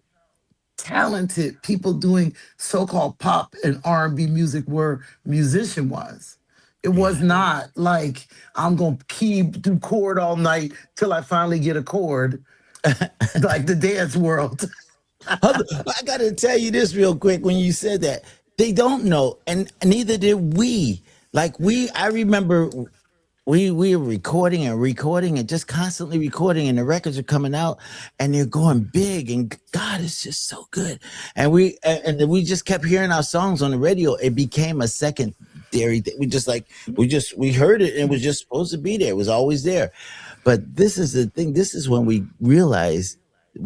talented people doing so-called pop and R&B music were musician-wise. It was Yeah. Mm. not like I'm gonna keep do chord all night till I finally get a chord, like the dance world. I got to tell you this real quick. When you said that, they don't know, and neither did we. I remember we were recording and just constantly recording, and the records are coming out and they're going big, and God is just so good. And we just kept hearing our songs on the radio. It became a secondary thing. We heard it, and it was just supposed to be there. It was always there. But this is the thing. This is when we realized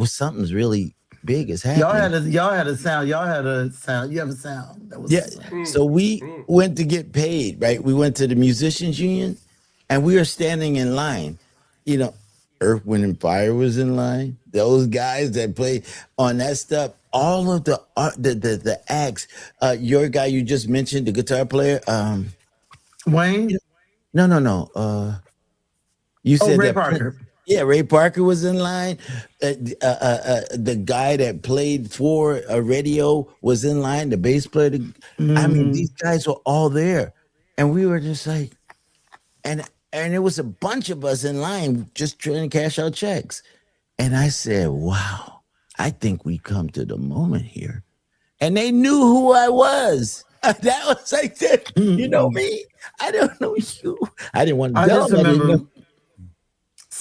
something's really big is happening. Y'all had a sound. Y'all had a sound. You have a sound. That was Yeah. a sound. Mm. So we Mm. went to get paid, right? We went to the musicians union, and we were standing in line. You know, Earth, Wind, and Fire was in line. Those guys that play on that stuff, all of the acts. Your guy you just mentioned, the guitar player. Wayne. No, no, no. You Oh, said Ray that. Parker. Yeah, Ray Parker was in line. The guy that played for a radio was in line. The bass player. I mean, Hmm. these guys were all there, and we were just like, and it was a bunch of us in line just trying to cash our checks. And I said, "Wow, I think we come to the moment here." And they knew who I was. That was like that. You know me. I don't know you. I didn't want to I tell just them I didn't know. remember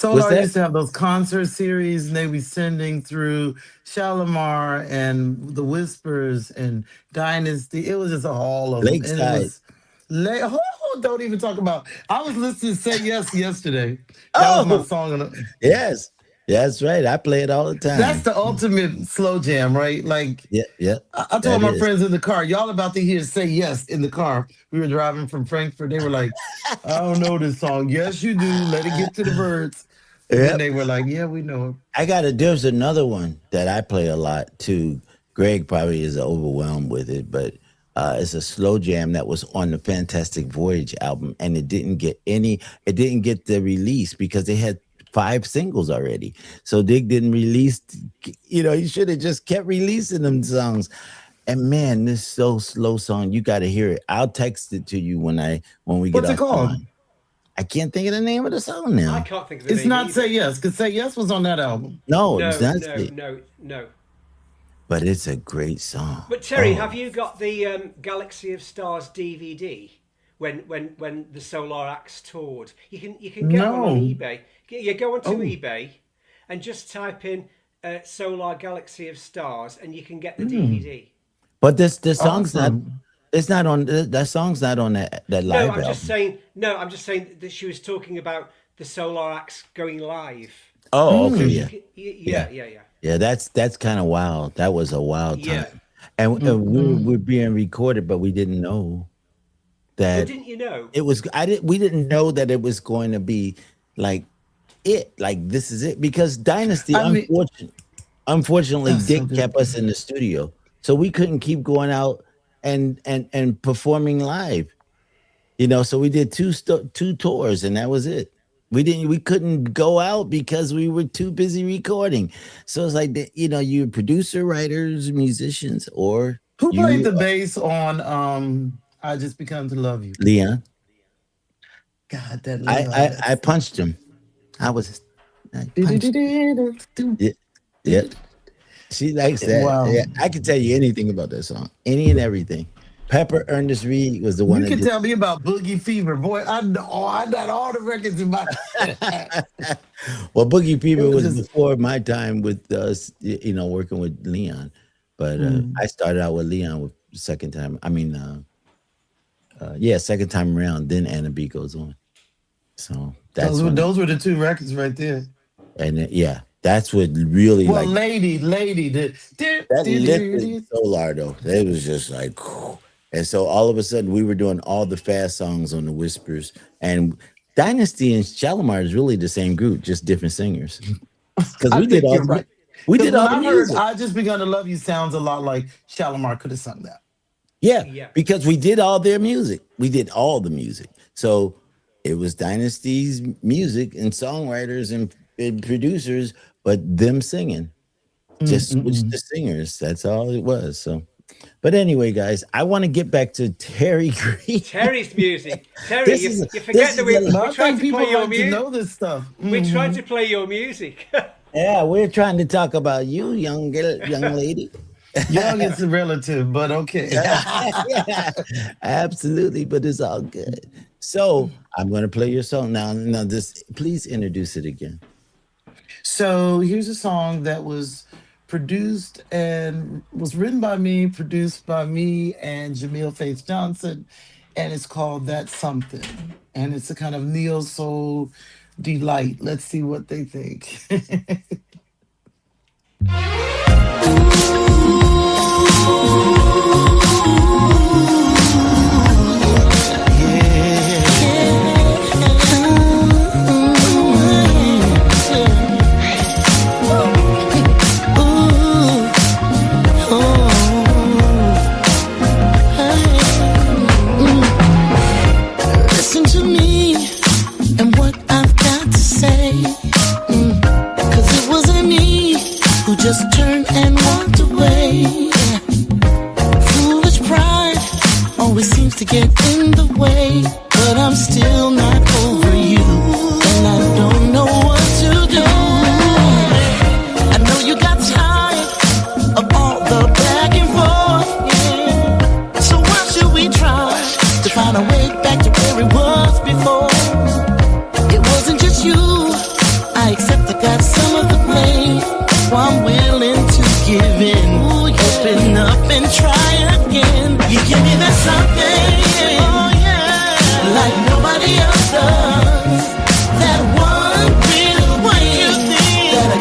What's Solar that? used to have those concert series, and they be sending through Shalimar and the Whispers and Dynasty. It was just all of them, and it Lakeside. was. Don't even talk about. I was listening to Say Yes yesterday. That was my Oh, song. yes. That's right. I play it all the That's time. the ultimate slow jam, right? Like Yeah, yeah, I told that my is. friends in the car, y'all about to hear "Say Yes" in the car. We were driving from Frankfurt. They were like, "I don't know this song." Yes, you do. Let it get to the birds. And then Yep. they were like, "Yeah, we know it." There's another one that I play a lot too. Greg probably is overwhelmed with it, but it's a slow jam that was on the Fantastic Voyage album, and it didn't get the release because they had 5 singles already. So Dig didn't release, he should have just kept releasing them songs. And man, this so slow song, you got to hear it. I'll text it to you when we get What's it off the called? line. I can't think of the name of the song I now. can't think of the It's name not "Say either. Yes" because "Say Yes" was on that album. No, it's No, not, no, no, no. but it's a great song. But Terry, Oh, have you got the Galaxy of Stars DVD when the Solar Axe toured? You can get one on No. eBay. You go onto Oh. eBay and just type in Solar Galaxy of Stars, and you can get the Mm. DVD. but the song's not. Awesome. It's not on that song's not on that No, live I'm just album. saying. No, I'm just saying that she was talking about the Solar Axe going live. Oh, okay, So Mm. you yeah, can, yeah, yeah, yeah, yeah, yeah. That's kind of wild. That was a wild yeah. time, and we're Mm-mm. being recorded, but we didn't know Oh, that didn't you know? it was. I didn't. We didn't know that it was going to be like like this is it because Dynasty, I mean, unfortunately, that's so Dick good. kept us in the studio, so we couldn't keep going out and performing live. So we did two tours, and that was it. We couldn't go out because we were too busy recording. So it's like you're producer, writers, musicians, or Who played you, the bass on "I Just Become to Love You"? Leon. God, that I Leon. I, I That's punched him. I punched. wow. Yeah, yeah. She likes that. Yeah, I can tell you anything about that song, any and everything. Pepper Ernest Reed was the one You that can did. tell me about Boogie Fever, boy. I know. I got all the records in my. Well, Boogie It Fever was was just. before my time with us, working with Leon. But Mm. I started out with Leon with the second time. I mean, yeah, second time around. Then Anna B goes on. So Those that's were when, those were the two records right there. yeah, that's what really Well, like lady, that lifted Solar though. It was just like, and so all of a sudden we were doing all the fast songs on the Whispers, and Dynasty and Shalimar is really the same group, just different singers. Because I think you're right. we Because did when all the I heard music. "I Just Begun to Love You" sounds a lot like Shalimar could have sung that. Yeah, Yeah. because we did all their music. We did all the music. So it was Dynasty's music and songwriters and producers, but them singing. Just switched Mm-mm-mm. the singers. That's all it was. So, but anyway, guys, I want to get back to Terry Green. Terry's music. Terry, This is you this forget that is we, a, But we I tried think to play people your like to music. know this stuff. We tried Mhm. to play your music. yeah. We're trying to talk about you, young lady. Young is relative, but okay. Yeah, absolutely, but it's all good. So I'm going to play your song now. Now, this please introduce it again. So here's a song that was produced and was written by me, produced by me and Jamil Faith Johnson, and it's called "That's Something." And it's a kind of neo soul delight. Let's see what they think. Listen to me and what I've got to say. Cause it wasn't me who just turned and walked away. Foolish pride always seems to get in the way. But I'm still not over you, and I don't know what to do. I know you got tired of all the back and forth. So why should we try to find a way back to where it was before? It wasn't just you, I accept I got some of the blame. So I'm willing to give in, open up and try again. You give me that something, oh yeah, like nobody else does. That one real way that I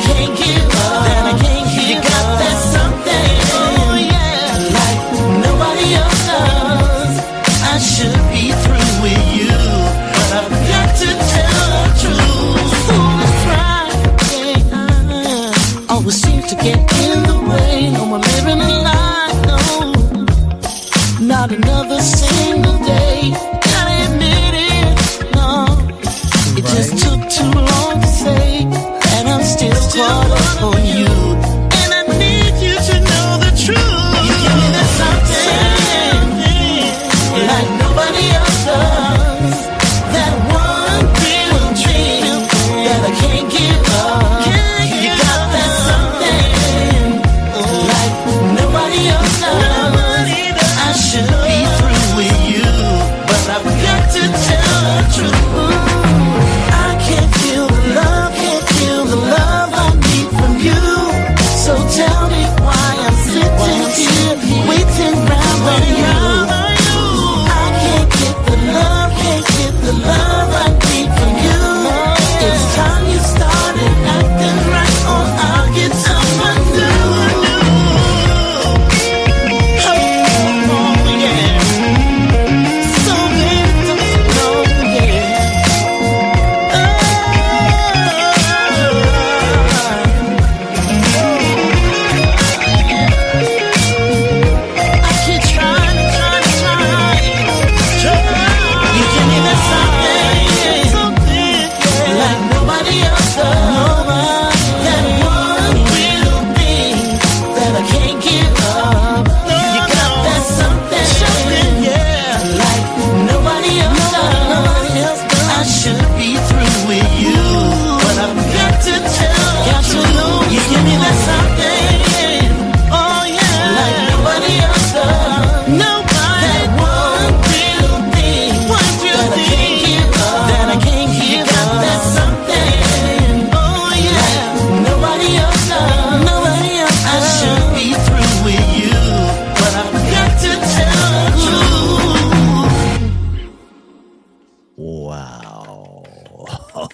Wow.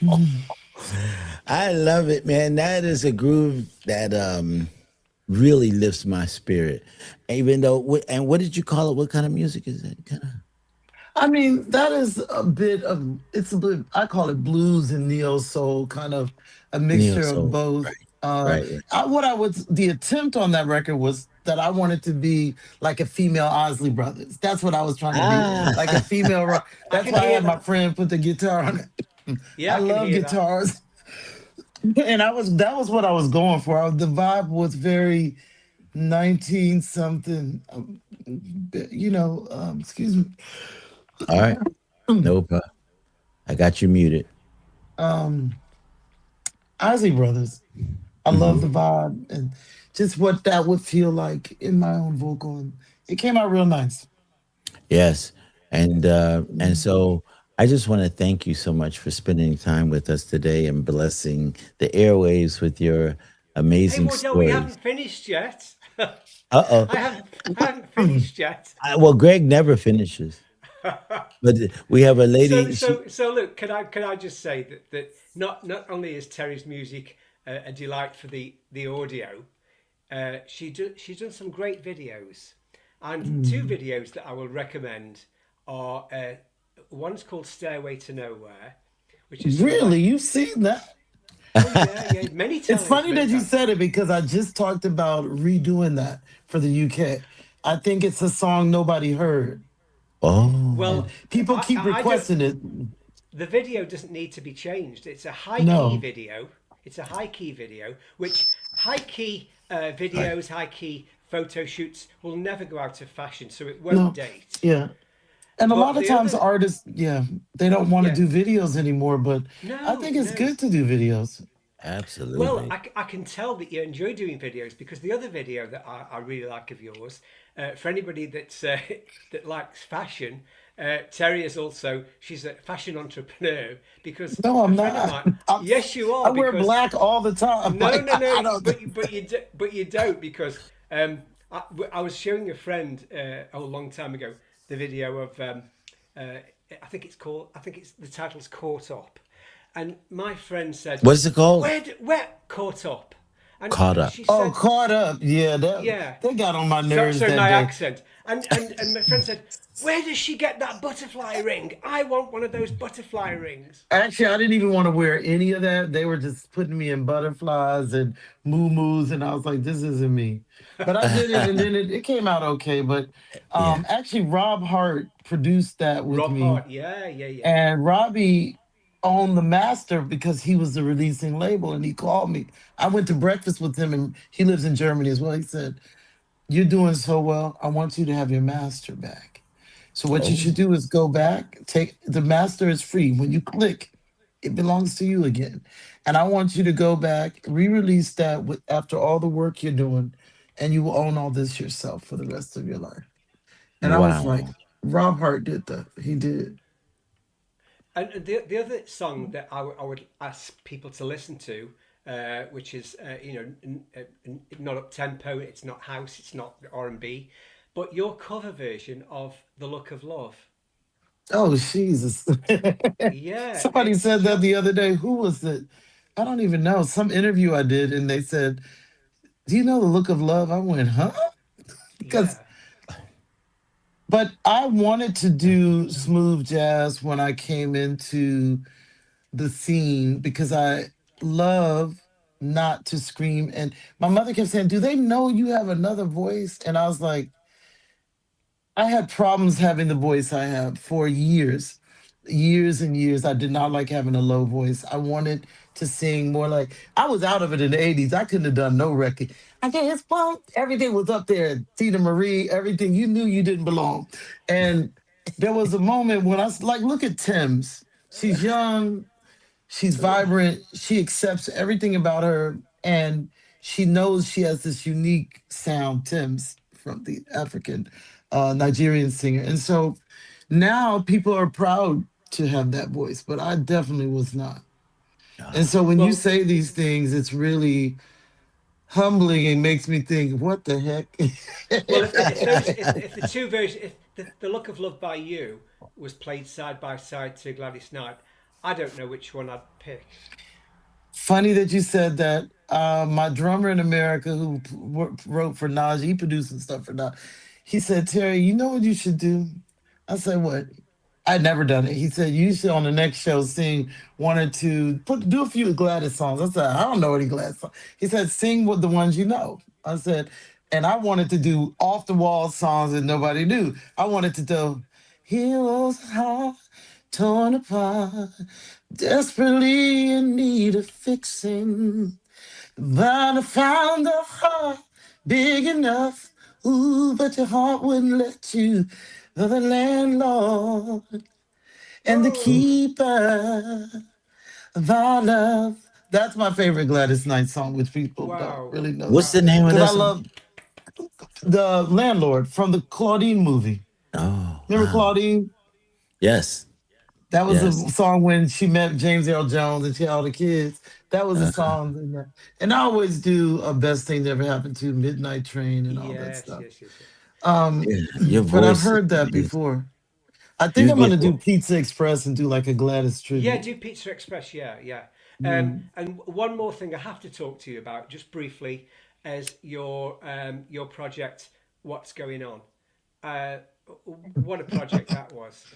Mm. I love it, man. That is a groove that really lifts my spirit. Even though, and what did you call it? What kind of music is it? Kind of I mean, that is a bit of it's a bit. I call it blues and neo soul, kind of a neo mixture of soul. both. Right, right, right. What I was the attempt on that record was that I wanted to be like a female Osley Brothers. That's what I was trying to be, like a Ah, female rock. I That's can why I hear had my that. friend put the guitar on it. Yeah, I I can love hear that. guitars, and I was that was what I was going for. The vibe was very 19 something. Excuse me. all right. No problem. I got you muted. um Ozzy Brothers. I love the Hmm. vibe and just what that would feel like in my own vocal, and it came out real nice. Yes, and Mm. so I just want to thank you so much for spending time with us today and blessing the airwaves with your Hey, amazing Wardell, we stories. haven't finished yet. Uh I haven't Mm. finished yet. well, Greg never finishes, but we have a So lady. She so so look, can I just say that not only is Terry's music a delight for the audio, she's done some great videos, and two Mm. videos that I will recommend are one's called Stairway to Nowhere, which is sort of Really, like, you've seen that? oh yeah, yeah, many It's times, funny many that you times. said it because I just talked about redoing that for the UK. I think it's a song nobody heard, and oh, Well, people keep I don't. requesting it. The video doesn't need to be changed. It's a high key No, video. It's a high key video, which high key right. videos, high key photo shoots will never go out of fashion, so it won't no, date. yeah. And a lot But of the times other, artists, yeah, they don't want to yeah, do videos anymore, but I no, think it's no. good to do videos. Well, Absolutely. I can tell that you enjoy doing videos because the other video that I really like of yours, for anybody that's that likes fashion, Terry is also she's a fashion entrepreneur because No, a I'm friend of not. mine. Yes, you I are wear because black all the time. no, Like no, no. I don't. But you don't because I was showing a friend a long time ago the video of uh, I think it's the title's Caught Up, and my friend said, What's it called? where Caught Up?" Caught And up. she Oh, said, caught up. Yeah, that "Yeah." they got on my So nerves so that my day. accent, and my friend said, "Where does she get that butterfly ring? I want one of those butterfly rings." Actually, I didn't even want to wear any of that. They were just putting me in butterflies and moo and I was like, this isn't me. But I did it, and then it came out okay. But Yeah. actually, Rob Hart produced that with Rob me, Hart, yeah, yeah, yeah. and Robbie owned the master because he was the releasing label, and he called me. I went to breakfast with him, and he lives in Germany as well. He said, "You're doing so well. I want you to have your master back. So what you Oh, should do is go back, take the master is free. When you click, it belongs to you again. And I want you to go back, re-release that after all the work you're doing, and you will own all this yourself for the rest of your life." And I was like, wow. Rob Hart did that. He did. And the other song that I would ask people to listen to, which is not up tempo, it's not house, it's not R&B, but your cover version of "The Look of Love." Oh, Jesus. Yeah, Somebody it's said that just the other day. Who was it? I don't even know. Some interview I did, and they said, "Do you know the look of love?" I went, "Huh?" Because, yeah, but I wanted to do smooth jazz when I came into the scene because I love not to scream. And my mother kept saying, "Do they know you have another voice?" And I was like, I had problems having the voice I have for years, years and years. I did not like having a low voice. I wanted to sing more like I was out of it in the 80s. I couldn't have done no record. I guess, well, everything was up there. Tina Marie, everything. You knew you didn't belong. And there was a moment when like, look at Thames. She's young, she's vibrant, she accepts everything about her, and she knows she has this unique sound, Tim's from the African Nigerian singer. And so now people are proud to have that voice, but I definitely was not. And so when you well, say these things, it's really humbling and makes me think, what the heck? well, if the two versions, if the "Look of Love" by you was played side by side to Gladys Knight, I don't know which one I'd pick. Funny that you said that. My drummer in America who wrote for Nas, he produced some stuff for Nas. He said, Terry, you know what you should do? I said, what? I'd never done it. He said, you should on the next show sing one or two, do a few Gladys songs. I said, I don't know any Gladys songs. He said, sing with the ones you know. I said, and I wanted to do off the wall songs that nobody knew. I wanted to do Heroes Heart Torn Apart, desperately in need of fixing. But I found a heart big enough. Ooh, but your heart wouldn't let you. The landlord and the Whoa! keeper of our love. That's my favorite Gladys Knight song, which people don't Wow! really know What's that. the Wow! name of Because that I song? love the landlord from the Claudine movie. Oh, Remember wow. Claudine? Yes. That was a Yes. song when she met James Earl Jones and she had all the kids. That was a song. In that. And I always do a best thing that ever happened to Midnight Train and all that Yes, stuff. yes, yes, yes. Um, Yeah. Your but I've voice is heard that amazing. before. I think You I'm gonna get do Pizza Express and do like a Gladys Yeah, tribute. do Pizza Express. Yeah, yeah. Mm. And one more thing I have to talk to you about, just briefly, is your project. What's going on? Uh, what a project that was.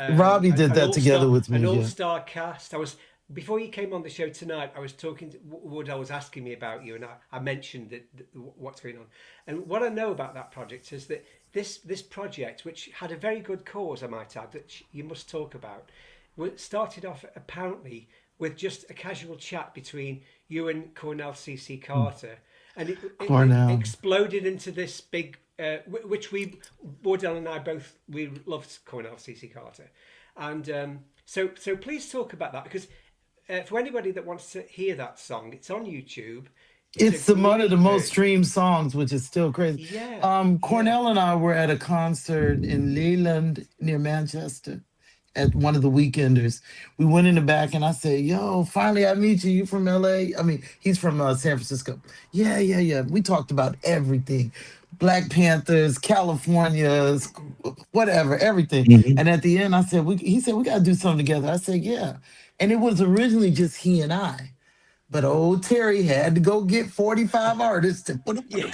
Robbie did An that all together star, with me. an all Yeah. star cast. I was before you came on the show tonight. I was talking to Wood. I was asking me about you, and I mentioned what's going on. And what I know about that project is that this project, which had a very good cause, I might add, that you must talk about, started off apparently with just a casual chat between you and Cornell CC Mm. Carter, and it Cornell. exploded into this big, which Wardell and I both, we loved Cornell CC Carter, and so please talk about that because for anybody that wants to hear that song, it's on YouTube. It's a It's one of the great most version. streamed songs, which is still crazy. Yeah, yeah. Cornell and I were at a concert in Leland near Manchester at one of the weekenders. We went in the back and I said, Yo, finally I meet you. You from LA? I mean, he's from San Francisco. Yeah, yeah, yeah. We talked about everything. Black Panthers, California, whatever, everything. Mhm. And at the end, I said, he said, we got to do something together. I said, yeah. And it was originally just he and I. But old Terry had to go get 45 artists to put them. Yeah.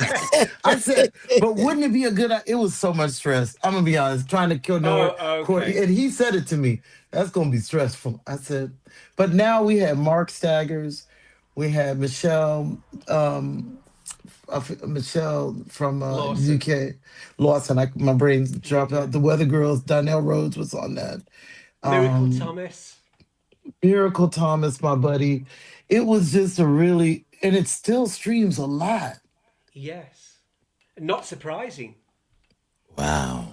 I said, but wouldn't it be a good It was so much stress. I'm gonna be honest, trying to kill Nord. Oh, okay. And he said it to me. That's gonna be stressful. I said, but now we had Mark Staggers, we had um, Michelle from Lawson. UK, Lawson. My brain dropped Yeah. out. The Weather Girls, Donnell Rhodes was on that. Miracle Um, Thomas. Miracle Thomas, my buddy. It was just a really, and it still streams a lot. Yes. Not surprising. wow.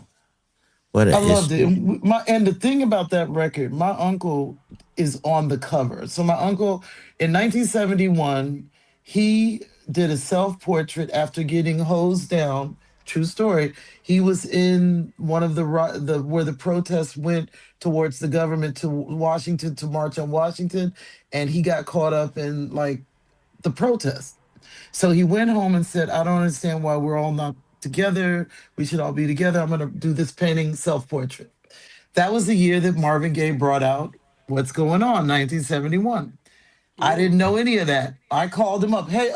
What a I loved it. history. And the thing about that record, my uncle is on the cover. So my uncle in 1971, he did a self-portrait after getting hosed down. True story. He was in one of the where the protests went towards the government to Washington to march on Washington, and he got caught up in like the protest. So he went home and said, I don't understand why we're all not together. We should all be together. I'm going to do this painting self portrait. That was the year that Marvin Gaye brought out What's Going On, 1971. I Mm. didn't know any of that. I called him up. Hey,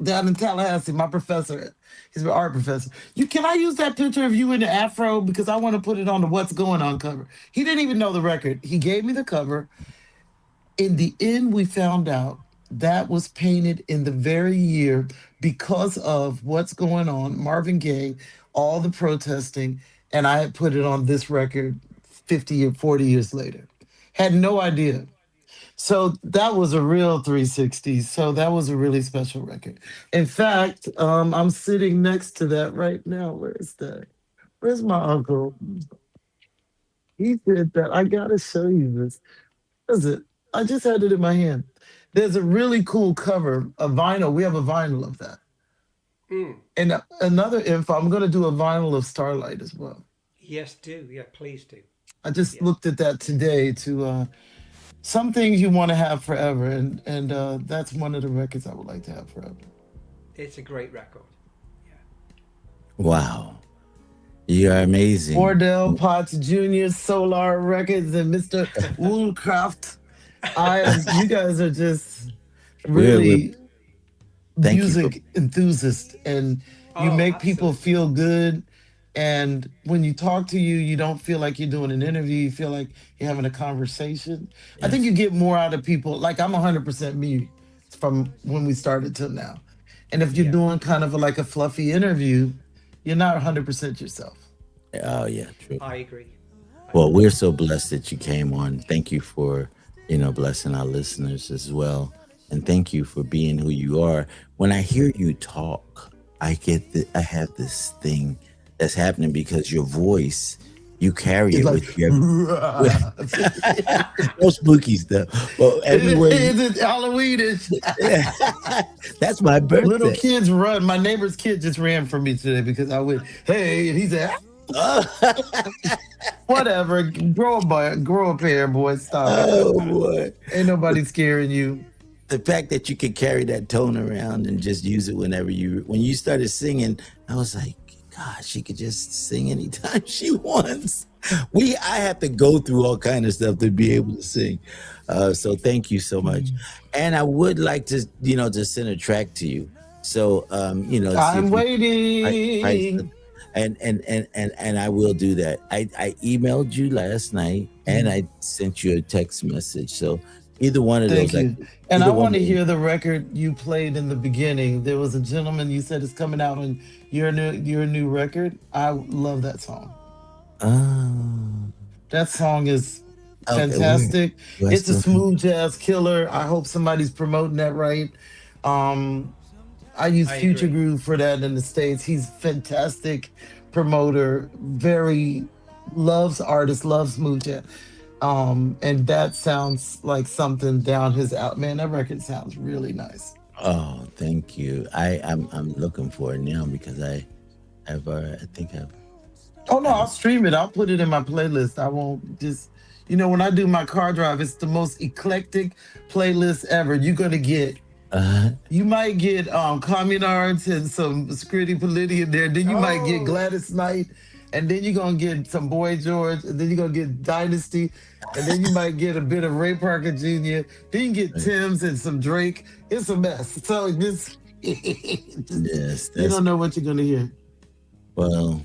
down in Tallahassee, my professor, he's my art professor. Can I use that picture of you in the afro because I want to put it on the What's Going On cover? He didn't even know the record. He gave me the cover. In the end, we found out that was painted in the very year because of what's going on, Marvin Gaye, all the protesting, and I had put it on this record 50 or 40 years later. Had no idea. So that was a real 360. So that was a really special record. In fact, I'm sitting next to that right now. Where is that? Where's my uncle? He did that. I gotta show you this. Is it? I just had it in my hand. There's a really cool cover, a vinyl. We have a vinyl of that. Mm. And another info, I'm going to do a vinyl of Starlight as well. Yes, do. Yeah, please do. I just Yeah. looked at that today to some things you want to have forever, and that's one of the records I would like to have forever. It's a great record. Yeah. Wow. You are amazing. Wardell Potts Jr., Solar Records, and Mr. Woolcraft. You guys are just We're really thank you for music enthusiast, and you Oh, make people absolutely. feel good. And when you talk to you, you don't feel like you're doing an interview. You feel like you're having a conversation. I think you yes. get more out of people. Like I'm 100% me from when we started till now. And if you're Yeah, doing kind of like a fluffy interview, you're not 100% yourself. Oh yeah, true. I agree. I Well, we're agree. so blessed that you came on. Thank you for, blessing our listeners as well. And thank you for being who you are. When I hear you talk, I have this thing that's happening because your voice, you carry It's it like, with you no spooky stuff. Well, everywhere you is it Halloweenish? that's my Little birthday. kids run. My neighbor's kid just ran from me today because I went, hey, and he said, whatever, grow a pair, boy, stop it. Oh boy. Ain't nobody scaring you. The fact that you could carry that tone around and just use it when you started singing, I was like, God, she could just sing anytime she wants. I have to go through all kind of stuff to be able to sing. So thank you so much. And I would like to, to send a track to you. So, see I'm if you price it. waiting. And I will do that. I emailed you last night and Mm, I sent you a text message. So either one of thank those, you. And I either one want of to those. hear the record you played in the beginning. There was a gentleman you said is coming out on your new record. I love that song. Oh, That song is okay. Where fantastic. do I It's a still have? smooth jazz killer. I hope somebody's promoting that right. Um, I use I Future agree. Groove for that in the States. He's fantastic promoter, very loves artists, loves smooth jazz. And that sounds like something down his out. Man, that record sounds really nice. Oh, thank you. I'm looking for it now because I think Oh no, I I'll stream it. I'll put it in my playlist. I won't just when I do my car drive, it's the most eclectic playlist ever. uh You might get Communards and some Scritti Politti in there. Then you might get Oh, Gladys Knight, and then you're gonna get some Boy George, and then you're gonna get Dynasty, and then you might get a bit of Ray Parker Jr. Then you get Tim's and some Drake. It's a mess. So this yes, you that's don't know what you're gonna hear. well,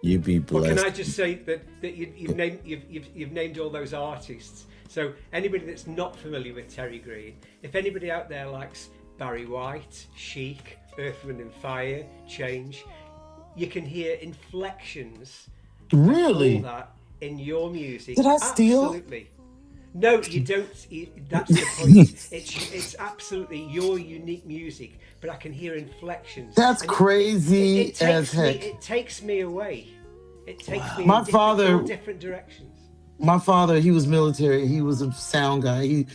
you be well, can I blessed. just say that you've named all those artists. So anybody that's not familiar with Terry Green, if anybody out there likes Barry White, Chic, Earth, Wind and Fire, Change, you can hear inflections of all Really? that in your music. Did I steal? Absolutely. No, you don't. That's the point. It's absolutely your unique music, but I can hear inflections, That's and crazy as heck. it takes me away. It takes me My in all father different directions. my father, he was military. He was a sound guy. He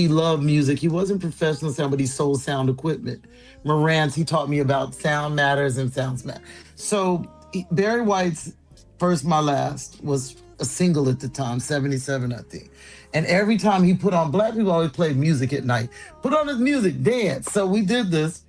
loved music. He wasn't professional sound, but he sold sound equipment. Marantz, he taught me about sound matters and sounds matter. So Barry White's First My Last was a single at the time, 77, I think. And every time he put on, black people always played music at night. Put on his music, dance. So we did this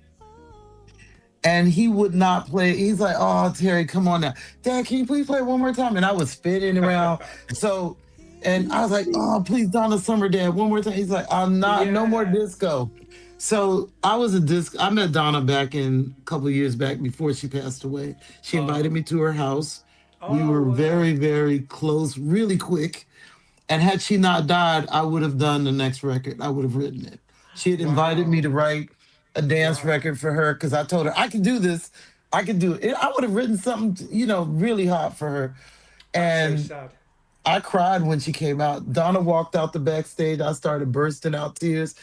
and he would not play. He's like, "Oh, Terry, come on now, Dad, can you please play it one more time?" And I was spinning around. So, and I was like, "Oh, please, Donna Summer, Dad, one more time." He's like, "I'm not, no more Yeah. disco." So I was a disc. I met Donna back in a couple of years back before she passed away. She invited Oh. me to her house. We Oh were wow. very, very close, really quick. And had she not died, I would have done the next record. I would have written it. She had invited me Wow. to write a dance Wow. record for her because I told her I can do this. I can do it. I would have written something, really hot for her. That's so And sad. I cried when she came out. Donna walked out the backstage. I started bursting out tears.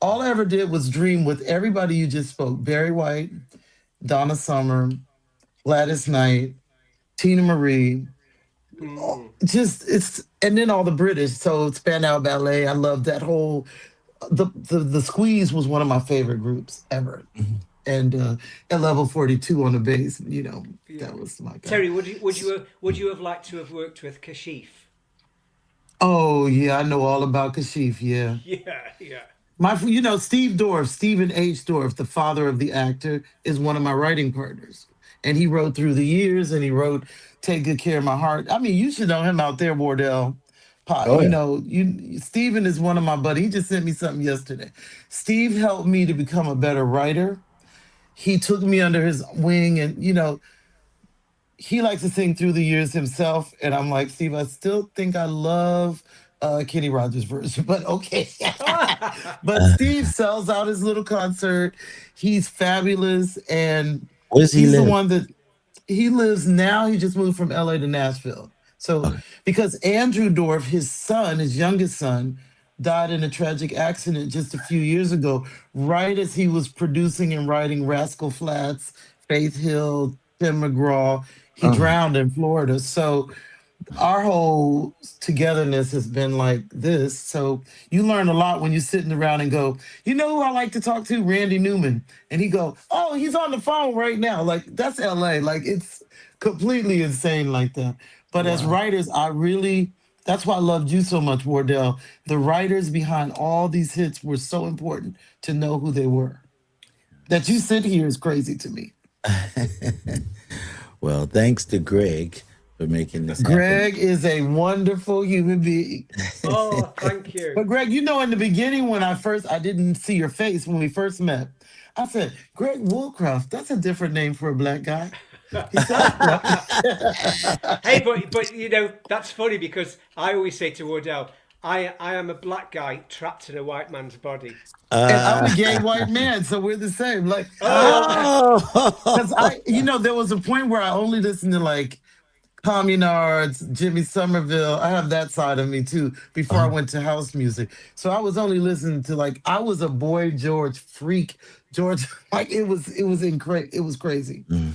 All I ever did was dream with everybody you just spoke: Barry White, Donna Summer, Gladys Knight, Tina Marie, Mm. just it's and then all the British. So Spandau Ballet. I love that whole the Squeeze was one of my favorite groups ever. And at level 42 on the bass, Yeah. that was my guy. Terry, would you have liked to have worked with Kashif? Oh yeah, I know all about Kashif. Yeah. Yeah. Yeah. Steve Dorff, Stephen H. Dorff, the father of the actor, is one of my writing partners. and he wrote Through the Years, and he wrote Take Good Care of My Heart. I mean, you should know him out there, Wardell. Oh yeah. Steven is one of my buddies. He just sent me something yesterday. Steve helped me to become a better writer. He took me under his wing, and he likes to sing Through the Years himself, and I'm like, Steve, I still think I love Kenny Rogers version, but okay. But Steve sells out his little concert. He's fabulous, and Where does he he's the live? one that he lives now. He just moved from LA to Nashville. So Okay. because Andrew Dorff, his son, his youngest son, died in a tragic accident just a few years ago, right as he was producing and writing Rascal Flatts, Faith Hill, Tim McGraw. He Oh, drowned in Florida. So our whole togetherness has been like this. So you learn a lot when you're sitting around and go, you know who I like to talk to? Randy Newman. And he go, oh, he's on the phone right now. Like that's LA. Like it's completely insane like that. But as wow. writers, that's why I loved you so much, Wardell. The writers behind all these hits were so important to know who they were. That you sit here is crazy to me. Well, thanks to Greg for making this happen. Greg is a wonderful human being. Oh, thank you. But Greg, in the beginning when I didn't see your face when we first met. I said, Greg Woolcroft, that's a different name for a black guy. He said, what? Hey, but that's funny because I always say to Wardell, I am a black guy trapped in a white man's body. And I'm a Uh, gay white man, so we're the same. Like, because oh, there was a point where I only listened to like Communards, Jimmy Somerville. I have that side of me too before I oh, went to house music. So I was only listening to like I was a Boy George freak. George, like it was crazy. mm,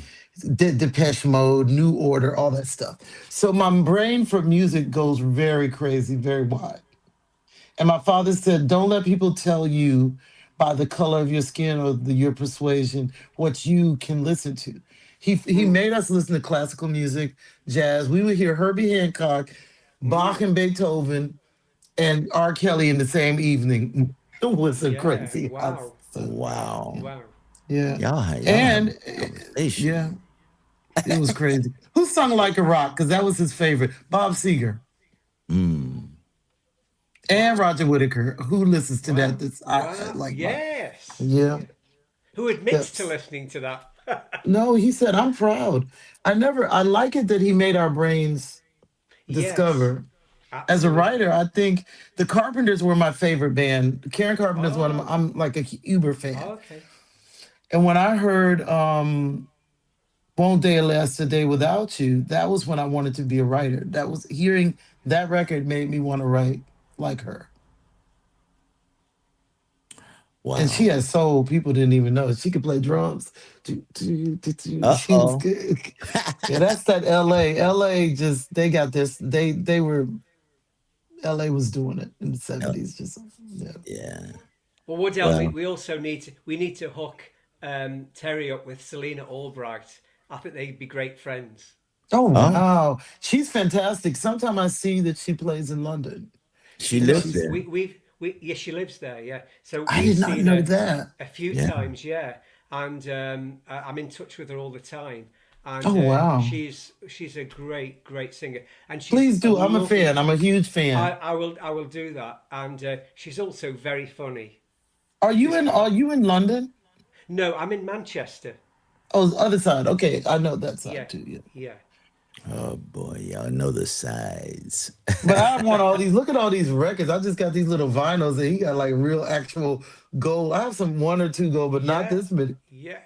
Depeche Mode, New Order, all that stuff. So my brain for music goes very crazy, very wide. And my father said, "Don't let people tell you by the color of your skin or your persuasion what you can listen to." He Mm, made us listen to classical music, jazz. We would hear Herbie Hancock, Bach, mm, and Beethoven, and R. Kelly in the same evening. It was a yeah. crazy house. Wow. wow. Wow. Yeah, Y'all have and a conversation. yeah, it was crazy. Who sung like a rock? Because that was his favorite. Bob Seger Mm. and Wow. Roger Whittaker. Who listens to that? Wow. That's Wow. like my Yes. yeah. Yeah. Who admits to That's listening to that? no. He said, "I'm proud. I like it that he made our brains Yes. discover." As a Absolutely. writer, I think the Carpenters were my favorite band. Karen Carpenter's one of my. Oh. I'm like a Uber fan. Okay. And when I heard "Won't Day Last a Day Without You," that was when I wanted to be a writer. That was hearing that record made me want to write like her. And she Wow. had soul. People didn't even know she could play drums. Uh She was oh. good. Yeah, that's that L.A. L.A. just they got this. They were L.A. was doing it in the '70s. Just yeah. Yeah. Well, Woodell, Well. we also need to hook Terry up with Selena Albright. I think they'd be great friends. Oh Oh, wow, she's fantastic. Sometimes I see that she plays in London, she and lives she's. there. We yeah, she lives there. Yeah, so I we've did not seen know her that. a few Yeah. times. Yeah, and I'm in touch with her all the time, and Oh wow. she's a great singer, and she's Please a do. I'm a lovely. fan. I'm a huge fan. I will do that, and she's also very funny. She's Are you in London? no, I'm in Manchester. Oh, the other side. Okay, I know that Yeah, side too. Yeah. yeah. Oh boy, y'all know the size. But I want all these. Look at all these records. I just got these little vinyls, and he got like real actual gold. I have some one or two gold, but not Yeah. this many. Yes.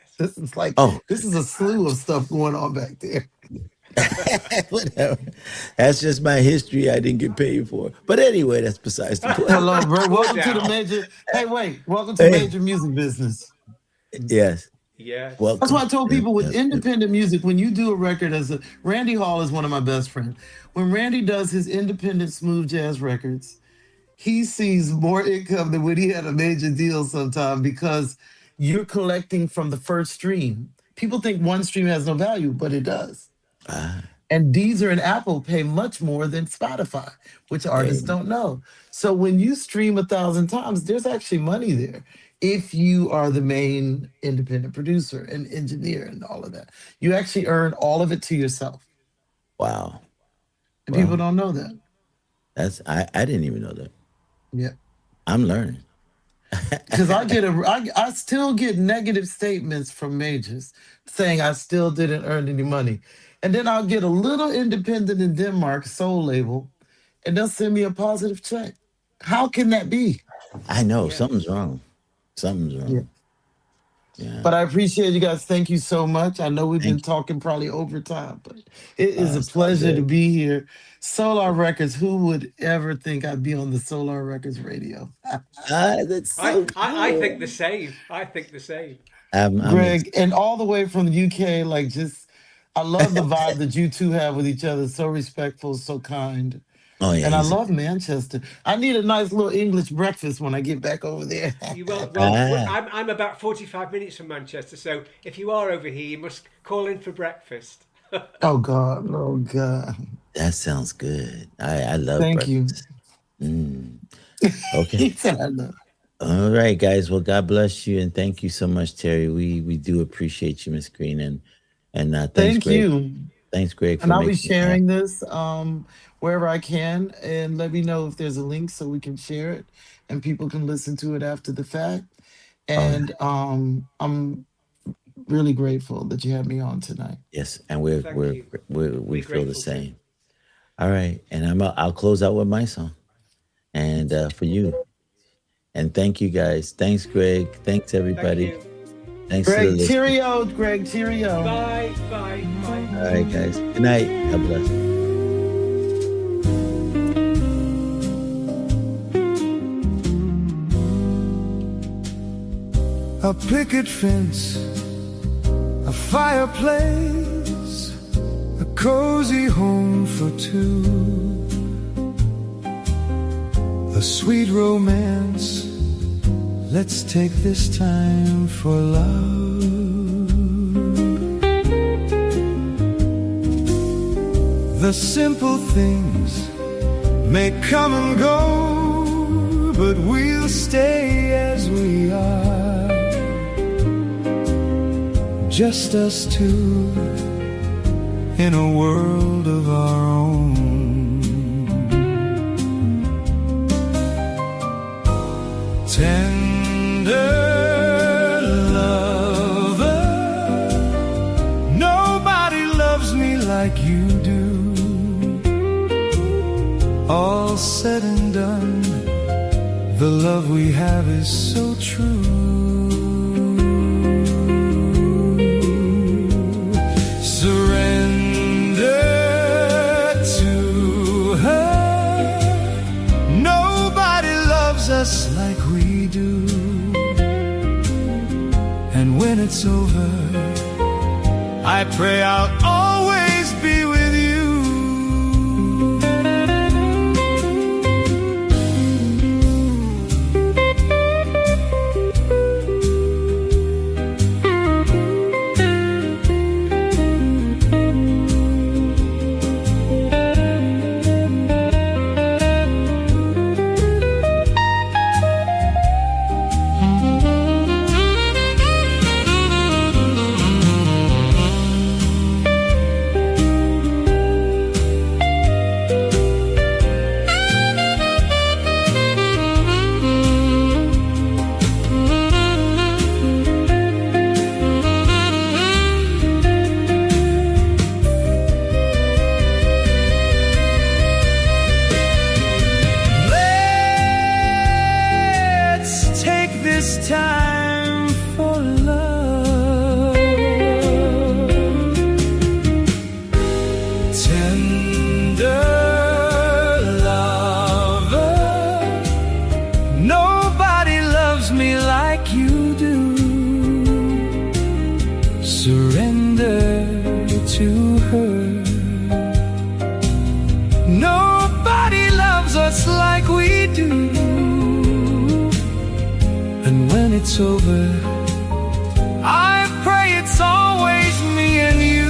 Oh, This is a slew of stuff going on back there. whatever. That's just my history. I didn't get paid for. But anyway, that's besides the point. Hello, bro. Welcome to the Woodell. major. Hey, wait. Welcome to Hey, major music business. yes. Yes. That's why Welcome. I told Yep, people with yep, yep. independent music, when you do a record as a Randy Hall is one of my best friends. When Randy does his independent smooth jazz records, he sees more income than when he had a major deal sometime because you're collecting from the first stream. People think one stream has no value, but it does. Ah, And Deezer and Apple pay much more than Spotify, which artists hey, don't know. So when you stream 1,000 times, there's actually money there. if you are the main independent producer and engineer and all of that. You actually earn all of it to yourself. Wow. And people Well, don't know that. I didn't even know that. Yeah. I'm learning. Because I still get negative statements from majors saying I still didn't earn any money. And then I'll get a little independent in Denmark soul label and they'll send me a positive check. How can that be? I know Yeah. something's wrong. Something's Yeah. wrong. Yeah. But I appreciate you guys. Thank you so much. I know we've been Thank you. talking probably over time, but it is a It's all pleasure to good. be here. Solar Records, who would ever think I'd be on the Solar Records radio? That's so I think the good. same. I think the same. I'm Greg, and all the way from the UK, like just, I love the vibe that you two have with each other. So respectful, so kind. Oh yeah, And I he's love Manchester. I need a nice little English breakfast when I get back over there. You will. Well, ah. I'm about 45 minutes from Manchester, so if you are over here, you must call in for breakfast. Oh, God. Oh, God. That sounds good. I love Thank you. breakfast. Mm. Okay. He said, I know. All right, guys. Well, God bless you, and thank you so much, Terry. We do appreciate you, Miss Green, and thanks, Thank Greg. you. Thanks, Greg, And for I'll be making it happen. sharing this wherever I can. And let me know if there's a link so we can share it and people can listen to it after the fact. All right. And I'm really grateful that you had me on tonight. Yes, and Thank you. we We're feel the grateful too. same. All right, and I'll close out with my song, and for you, and thank you guys. Thanks, Greg. Thanks, Thank everybody. you. Thanks to the Greg, listeners. cheerio. Greg, cheerio. Bye. Bye. Bye. All right, guys. Good night. God bless. A picket fence, a fireplace, a cozy home for two, a sweet romance. Let's take this time for love. The simple things may come and go, but we'll stay as we are. Just us two in a world of our own. Tender lover, nobody loves me like you do. All said and done, the love we have is so true. Us like we do. And when it's over, I pray I'll always be with you. Time for love. Tender lover, nobody loves me like you do. Surrender to her. Nobody loves us like we do. And when it's over, I pray it's always me and you.